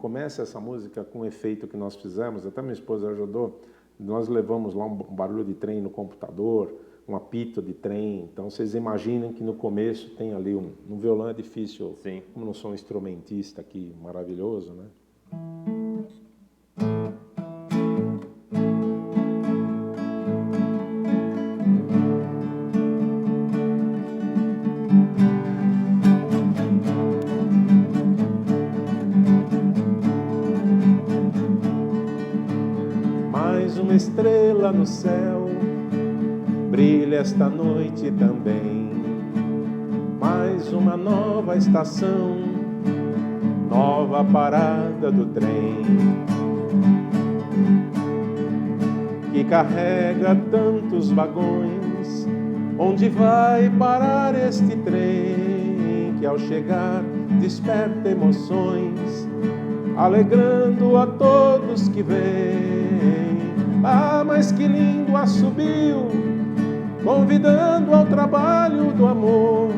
começa essa música com o efeito que nós fizemos, até minha esposa ajudou, nós levamos lá um barulho de trem no computador, um apito de trem, então vocês imaginem que no começo tem ali no violão é difícil, Sim. Como não sou um instrumentista aqui maravilhoso, né? Mais uma estrela no céu brilha esta noite também. Mais uma nova estação, nova parada do trem, que carrega tantos vagões. Onde vai parar este trem, que ao chegar desperta emoções, alegrando a todos que vêm. Ah, mas que lindo assobio, convidando ao trabalho do amor.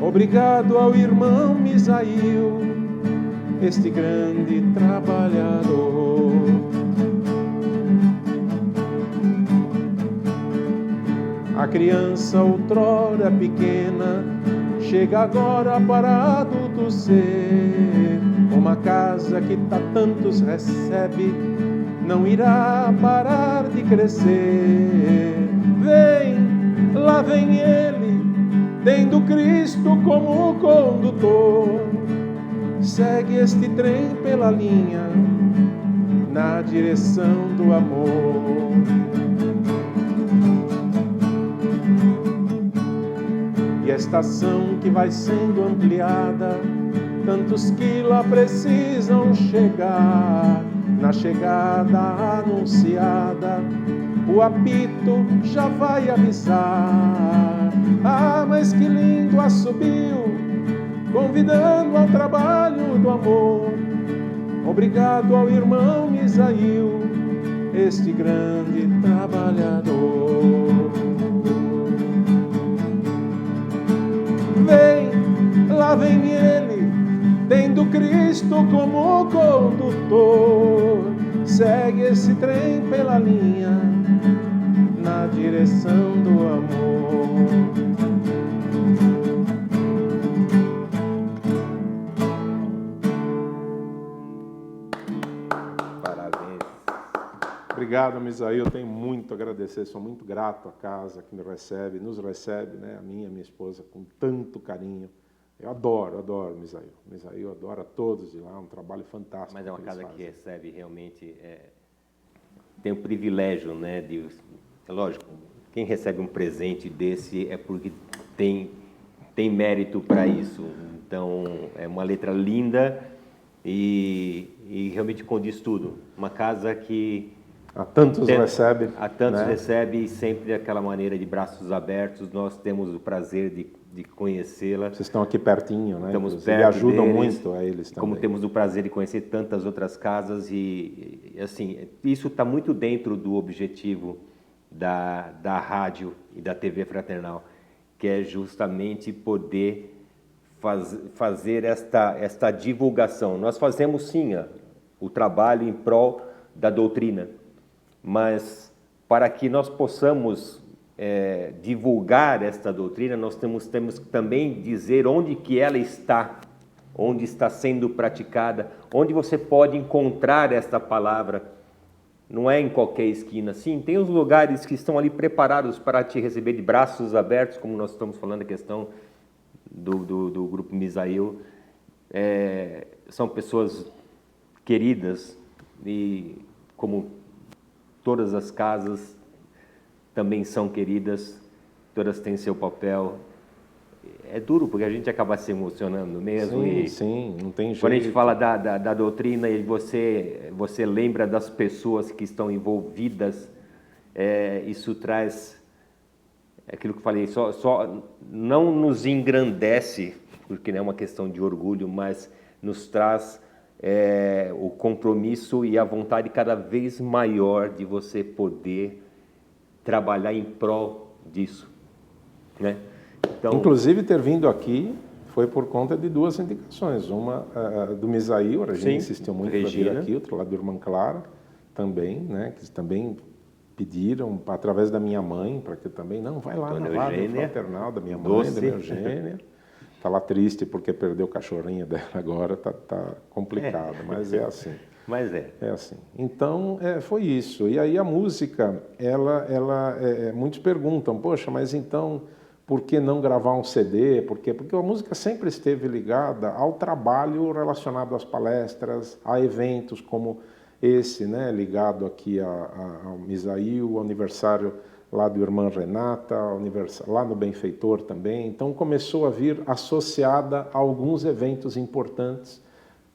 Obrigado ao irmão Misael, este grande trabalhador. A criança outrora pequena chega agora para adulto ser. Uma casa que tantos recebe não irá parar de crescer. Vem, lá vem ele, tendo Cristo como condutor. Segue este trem pela linha, na direção do amor. E a estação que vai sendo ampliada, tantos que lá precisam chegar. Na chegada anunciada, o apito já vai avisar. Ah, mas que lindo assobio, convidando ao trabalho do amor. Obrigado ao irmão Misael, este grande trabalhador. Vem, lá vem ele, tendo Cristo como condutor. Segue esse trem pela linha, na direção do amor. Parabéns. Obrigado, Misael. Eu tenho muito a agradecer, sou muito grato à casa que nos recebe, né? A minha esposa, com tanto carinho. Eu adoro Misael. Misael adora todos de lá, um trabalho fantástico. Mas é uma casa que recebe realmente, tem o privilégio, né, lógico, quem recebe um presente desse é porque tem mérito para isso. Então, é uma letra linda e realmente condiz tudo. Uma casa que a tantos recebe. A tantos, né? Recebe sempre daquela maneira de braços abertos. Nós temos o prazer de conhecê-la. Vocês estão aqui pertinho, né? Estamos perto perto e ajudam deles, muito a eles também. Como temos o prazer de conhecer tantas outras casas e assim, isso está muito dentro do objetivo da rádio e da TV Fraternal, que é justamente poder fazer esta divulgação. Nós fazemos sim o trabalho em prol da doutrina, mas para que nós possamos divulgar esta doutrina, nós temos que também dizer onde que ela está, onde está sendo praticada, onde você pode encontrar esta palavra. Não é em qualquer esquina. Sim, tem os lugares que estão ali preparados para te receber de braços abertos, como nós estamos falando a questão do Grupo Misael. São pessoas queridas e, como todas as casas, também são queridas, todas têm seu papel. É duro, porque a gente acaba se emocionando mesmo. Sim, não tem jeito. Quando a gente fala da doutrina e você lembra das pessoas que estão envolvidas, isso traz aquilo que eu falei, só não nos engrandece, porque não é uma questão de orgulho, mas nos traz o compromisso e a vontade cada vez maior de você poder trabalhar em prol disso, né? Então, inclusive ter vindo aqui foi por conta de duas indicações. Uma do Misael, a gente insistiu muito para vir aqui, outra lá do Irmã Clara, também, né, que também pediram, através da minha mãe, para que também, não, vai lá na Rádio Fraternal, da minha mãe, da minha Eugênia. Está lá triste porque perdeu o cachorrinho dela agora, tá complicado, mas é assim. Mas é assim. Então, foi isso. E aí a música, muitos perguntam, poxa, mas então, por que não gravar um CD? Por quê? Porque a música sempre esteve ligada ao trabalho relacionado às palestras, a eventos como esse, né, ligado aqui ao Misael, ao aniversário lá do Irmã Renata, lá no Benfeitor também. Então começou a vir associada a alguns eventos importantes,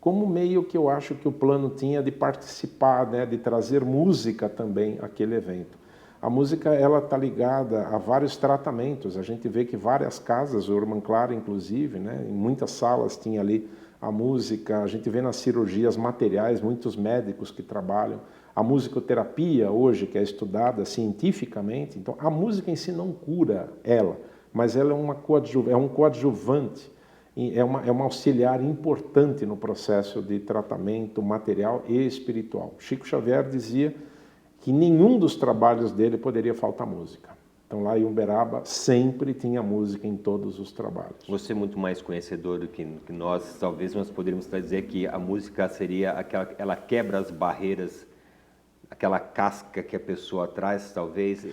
como meio que eu acho que o plano tinha de participar, né, de trazer música também àquele evento. A música, ela está ligada a vários tratamentos. A gente vê que várias casas, o Irmã Clara inclusive, né, em muitas salas tinha ali a música. A gente vê nas cirurgias materiais muitos médicos que trabalham. A musicoterapia hoje, que é estudada cientificamente, então a música em si não cura ela, mas ela é um coadjuvante, é uma auxiliar importante no processo de tratamento material e espiritual. Chico Xavier dizia que nenhum dos trabalhos dele poderia faltar música. Então lá em Uberaba sempre tinha música em todos os trabalhos. Você é muito mais conhecedor do que nós, talvez nós poderíamos dizer que a música seria aquela, ela quebra as barreiras, aquela casca que a pessoa traz, talvez,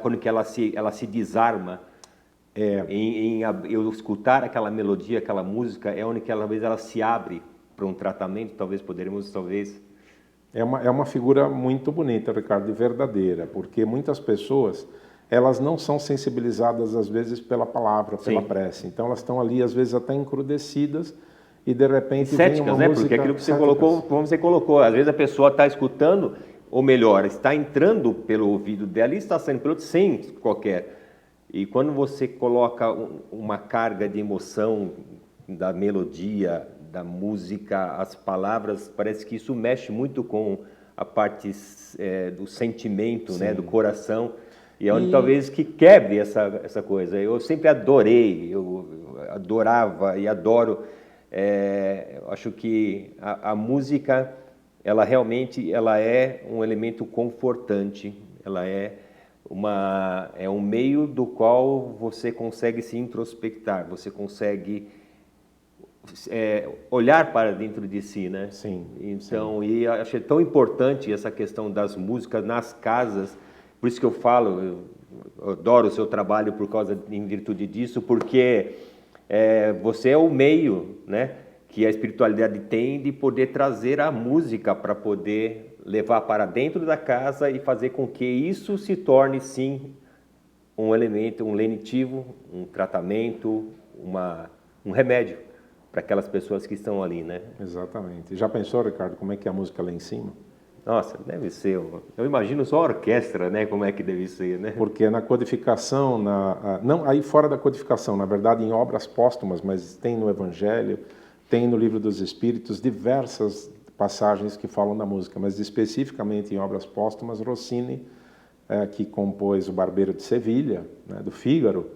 quando que ela se desarma. Em eu escutar aquela melodia, aquela música, é onde que talvez ela se abre para um tratamento, talvez poderíamos, talvez... É uma figura muito bonita, Ricardo, e verdadeira, porque muitas pessoas, elas não são sensibilizadas, às vezes, pela palavra, pela prece. Então, elas estão ali, às vezes, até encrudecidas, e, de repente, céticas, vem uma né? música... Porque aquilo que você colocou, como você colocou, às vezes a pessoa está escutando, ou melhor, está entrando pelo ouvido dela e está saindo pelo outro sem qualquer... E quando você coloca uma carga de emoção da melodia, da música, as palavras, parece que isso mexe muito com a parte do sentimento, né, do coração, e é onde talvez que quebre essa coisa. Eu sempre adorei, eu adorava e adoro, eu acho que a música, ela realmente é um elemento confortante, ela é um meio do qual você consegue se introspectar, você consegue olhar para dentro de si, né? Sim. Então, e achei tão importante essa questão das músicas nas casas, por isso que eu falo, eu adoro o seu trabalho em virtude disso, porque você é o meio, né, que a espiritualidade tem de poder trazer a música para poder levar para dentro da casa e fazer com que isso se torne, sim, um elemento, um lenitivo, um tratamento, um remédio para aquelas pessoas que estão ali, né? Exatamente. Já pensou, Ricardo, como é que é a música lá em cima? Nossa, deve ser... Eu imagino só a orquestra, né? Como é que deve ser, né? Porque na codificação, não aí fora da codificação, na verdade em obras póstumas, mas tem no Evangelho, tem no Livro dos Espíritos, diversas passagens que falam da música, mas especificamente em obras póstumas, Rossini, que compôs o Barbeiro de Sevilha, né, do Fígaro,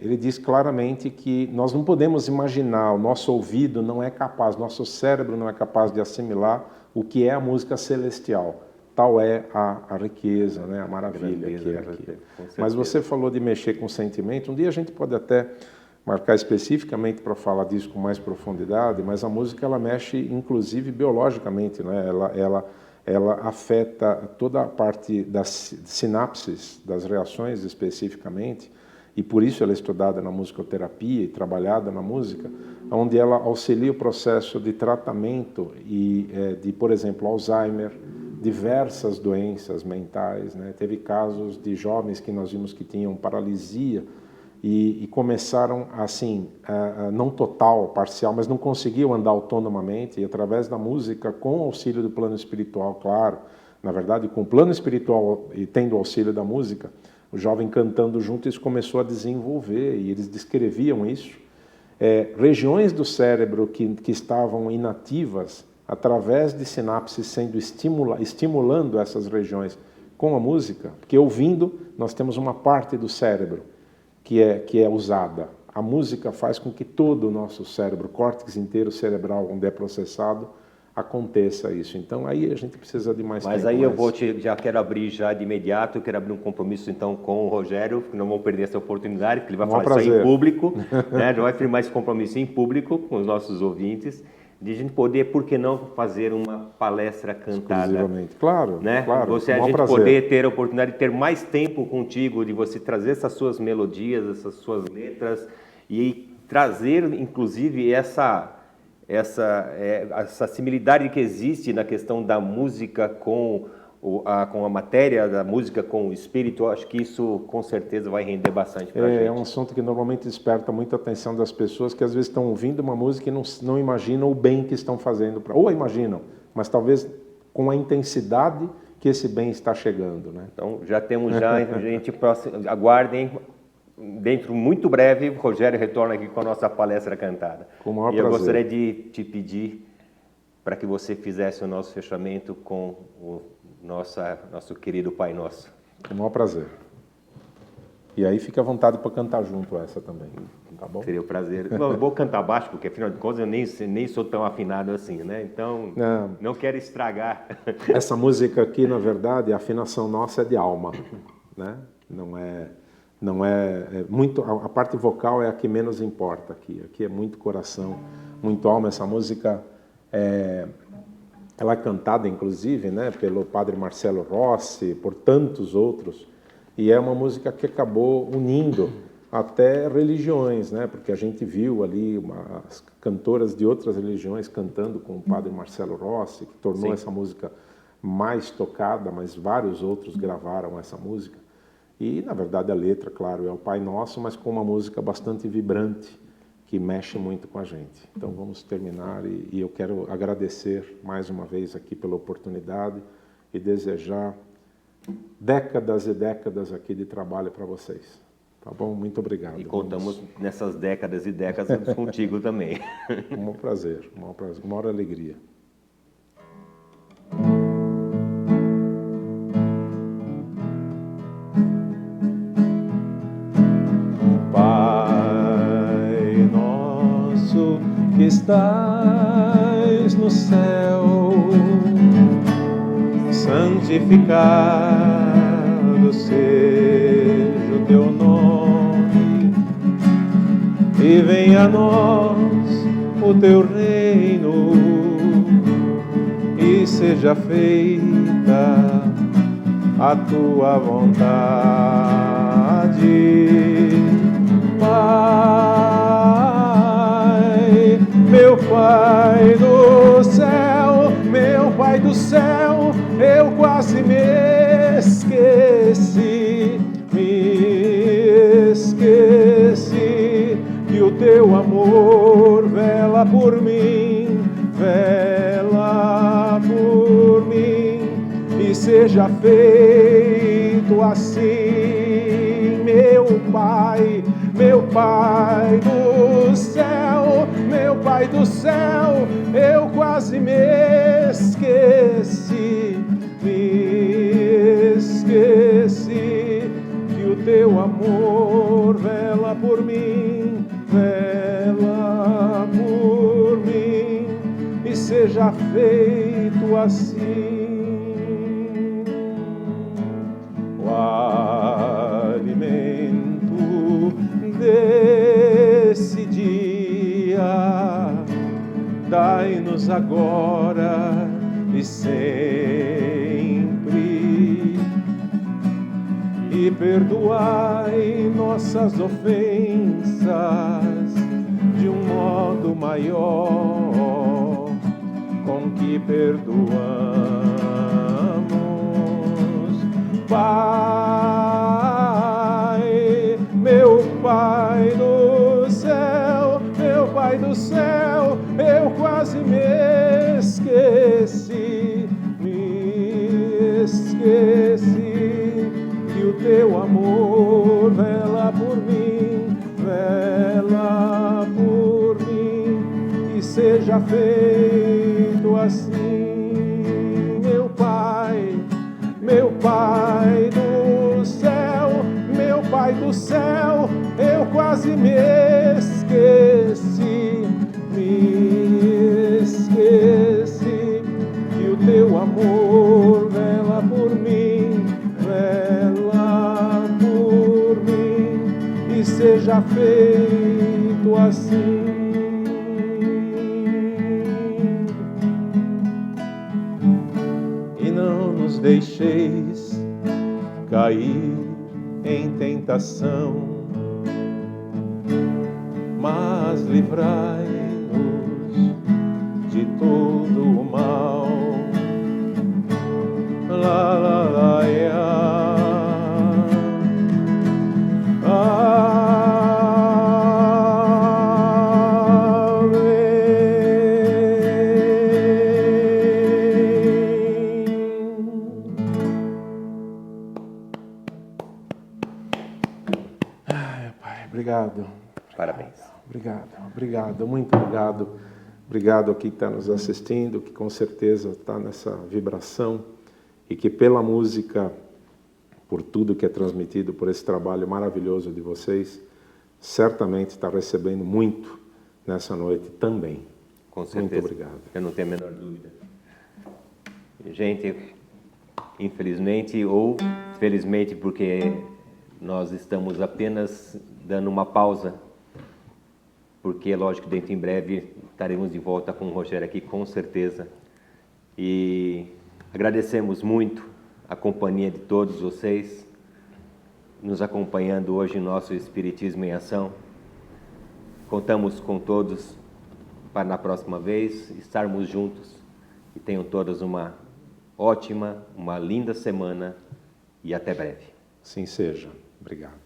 ele diz claramente que nós não podemos imaginar, o nosso ouvido não é capaz, nosso cérebro não é capaz de assimilar o que é a música celestial. Tal é a riqueza, né, a maravilha que é aqui. Mas você falou de mexer com sentimento, um dia a gente pode até marcar especificamente para falar disso com mais profundidade, mas a música ela mexe inclusive biologicamente, né? Ela afeta toda a parte das sinapses, das reações especificamente, e por isso ela é estudada na musicoterapia e trabalhada na música, onde ela auxilia o processo de tratamento de, por exemplo, Alzheimer, diversas doenças mentais, né? Teve casos de jovens que nós vimos que tinham paralisia e começaram assim, não total, parcial, mas não conseguiam andar autonomamente, e através da música, com o auxílio do plano espiritual, claro, na verdade, com o plano espiritual e tendo o auxílio da música, o jovem cantando junto, isso começou a desenvolver, e eles descreviam isso. Regiões do cérebro que estavam inativas, através de sinapses sendo estimulando essas regiões com a música, porque ouvindo, nós temos uma parte do cérebro que é usada. a música faz com que todo o nosso cérebro, o córtex inteiro cerebral, onde é processado, aconteça isso. Então aí a gente precisa de mais tempo. Mas aí eu já quero abrir já de imediato, eu quero abrir um compromisso então com o Rogério, que não vamos perder essa oportunidade, porque ele vai falar isso aí em público, né? Já vai firmar esse compromisso em público com os nossos ouvintes, de a gente poder, por que não, fazer uma palestra cantada. Exclusivamente. Claro, né? claro. A gente poder ter a oportunidade de ter mais tempo contigo, de você trazer essas suas melodias, essas suas letras, e trazer, inclusive, essa similaridade que existe na questão da música com a matéria, da música com o espírito. Eu acho que isso, com certeza, vai render bastante para a gente. É um assunto que normalmente desperta muita atenção das pessoas, que às vezes estão ouvindo uma música e não imaginam o bem que estão fazendo. Ou imaginam, mas talvez com a intensidade que esse bem está chegando, né? Então, já temos, a gente aguardem. Dentro muito breve, o Rogério retorna aqui com a nossa palestra cantada. Com o maior prazer. Eu gostaria de te pedir para que você fizesse o nosso fechamento com o nosso querido Pai Nosso. Com o maior prazer. E aí fica à vontade para cantar junto essa também, tá bom? Seria um prazer. Não, eu vou cantar baixo, porque afinal de contas eu nem sou tão afinado assim, né? Então, não quero estragar. Essa música aqui, na verdade, a afinação nossa é de alma, né? Não é muito, a parte vocal é a que menos importa aqui. Aqui é muito coração, muito alma. Essa música ela é cantada, inclusive, né, pelo padre Marcelo Rossi, por tantos outros, e é uma música que acabou unindo até religiões, né, porque a gente viu ali as cantoras de outras religiões cantando com o padre Marcelo Rossi, que tornou Sim. essa música mais tocada, mas vários outros gravaram essa música. E, na verdade, a letra, claro, é o Pai Nosso, mas com uma música bastante vibrante, que mexe muito com a gente. Então, vamos terminar e eu quero agradecer mais uma vez aqui pela oportunidade e desejar décadas e décadas aqui de trabalho para vocês. Tá bom? Muito obrigado. E contamos nessas décadas e décadas contigo também. Um prazer, uma maior alegria. Que estás no céu, santificado seja o teu nome, e venha a nós o teu reino, e seja feita a tua vontade, Pai. Meu Pai do céu, eu quase me esqueci que o teu amor vela por mim, e seja feito assim, meu Pai do céu, eu quase me esqueci que o teu amor vela por mim, e seja feito assim. O alimento desse dia dai-nos agora e sempre, e perdoai nossas ofensas de um modo maior com que perdoamos, Pai, meu Pai do céu, eu quase me esqueci que o teu amor vela por mim, e seja feito assim, meu Pai do céu, eu quase me seja feito assim. E não nos deixeis cair em tentação, mas livrai-nos de todo o mal. La la la ya. Obrigado. Parabéns. Obrigado, muito obrigado. Obrigado a quem está nos assistindo, que com certeza está nessa vibração e que pela música, por tudo que é transmitido, por esse trabalho maravilhoso de vocês, certamente está recebendo muito nessa noite também. Com certeza. Muito obrigado. Eu não tenho a menor dúvida. Gente, infelizmente ou felizmente, porque nós estamos apenas dando uma pausa, porque, lógico, dentro em breve estaremos de volta com o Rogério aqui, com certeza. E agradecemos muito a companhia de todos vocês, nos acompanhando hoje em nosso Espiritismo em Ação. Contamos com todos para, na próxima vez, estarmos juntos. E tenham todos uma ótima, uma linda semana e até breve. Assim seja. Obrigado.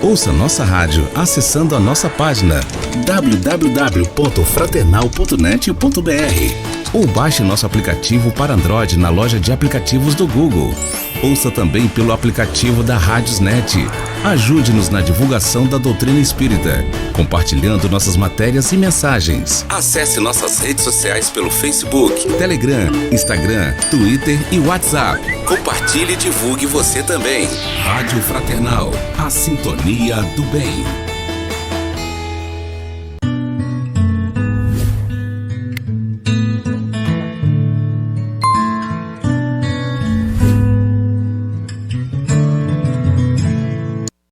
Ouça nossa rádio acessando a nossa página www.fraternal.net.br ou baixe nosso aplicativo para Android na loja de aplicativos do Google. Ouça também pelo aplicativo da Rádiosnet. Ajude-nos na divulgação da doutrina espírita, compartilhando nossas matérias e mensagens. Acesse nossas redes sociais pelo Facebook, Telegram, Instagram, Twitter e WhatsApp. Compartilhe e divulgue você também. Rádio Fraternal, a sintonia do bem.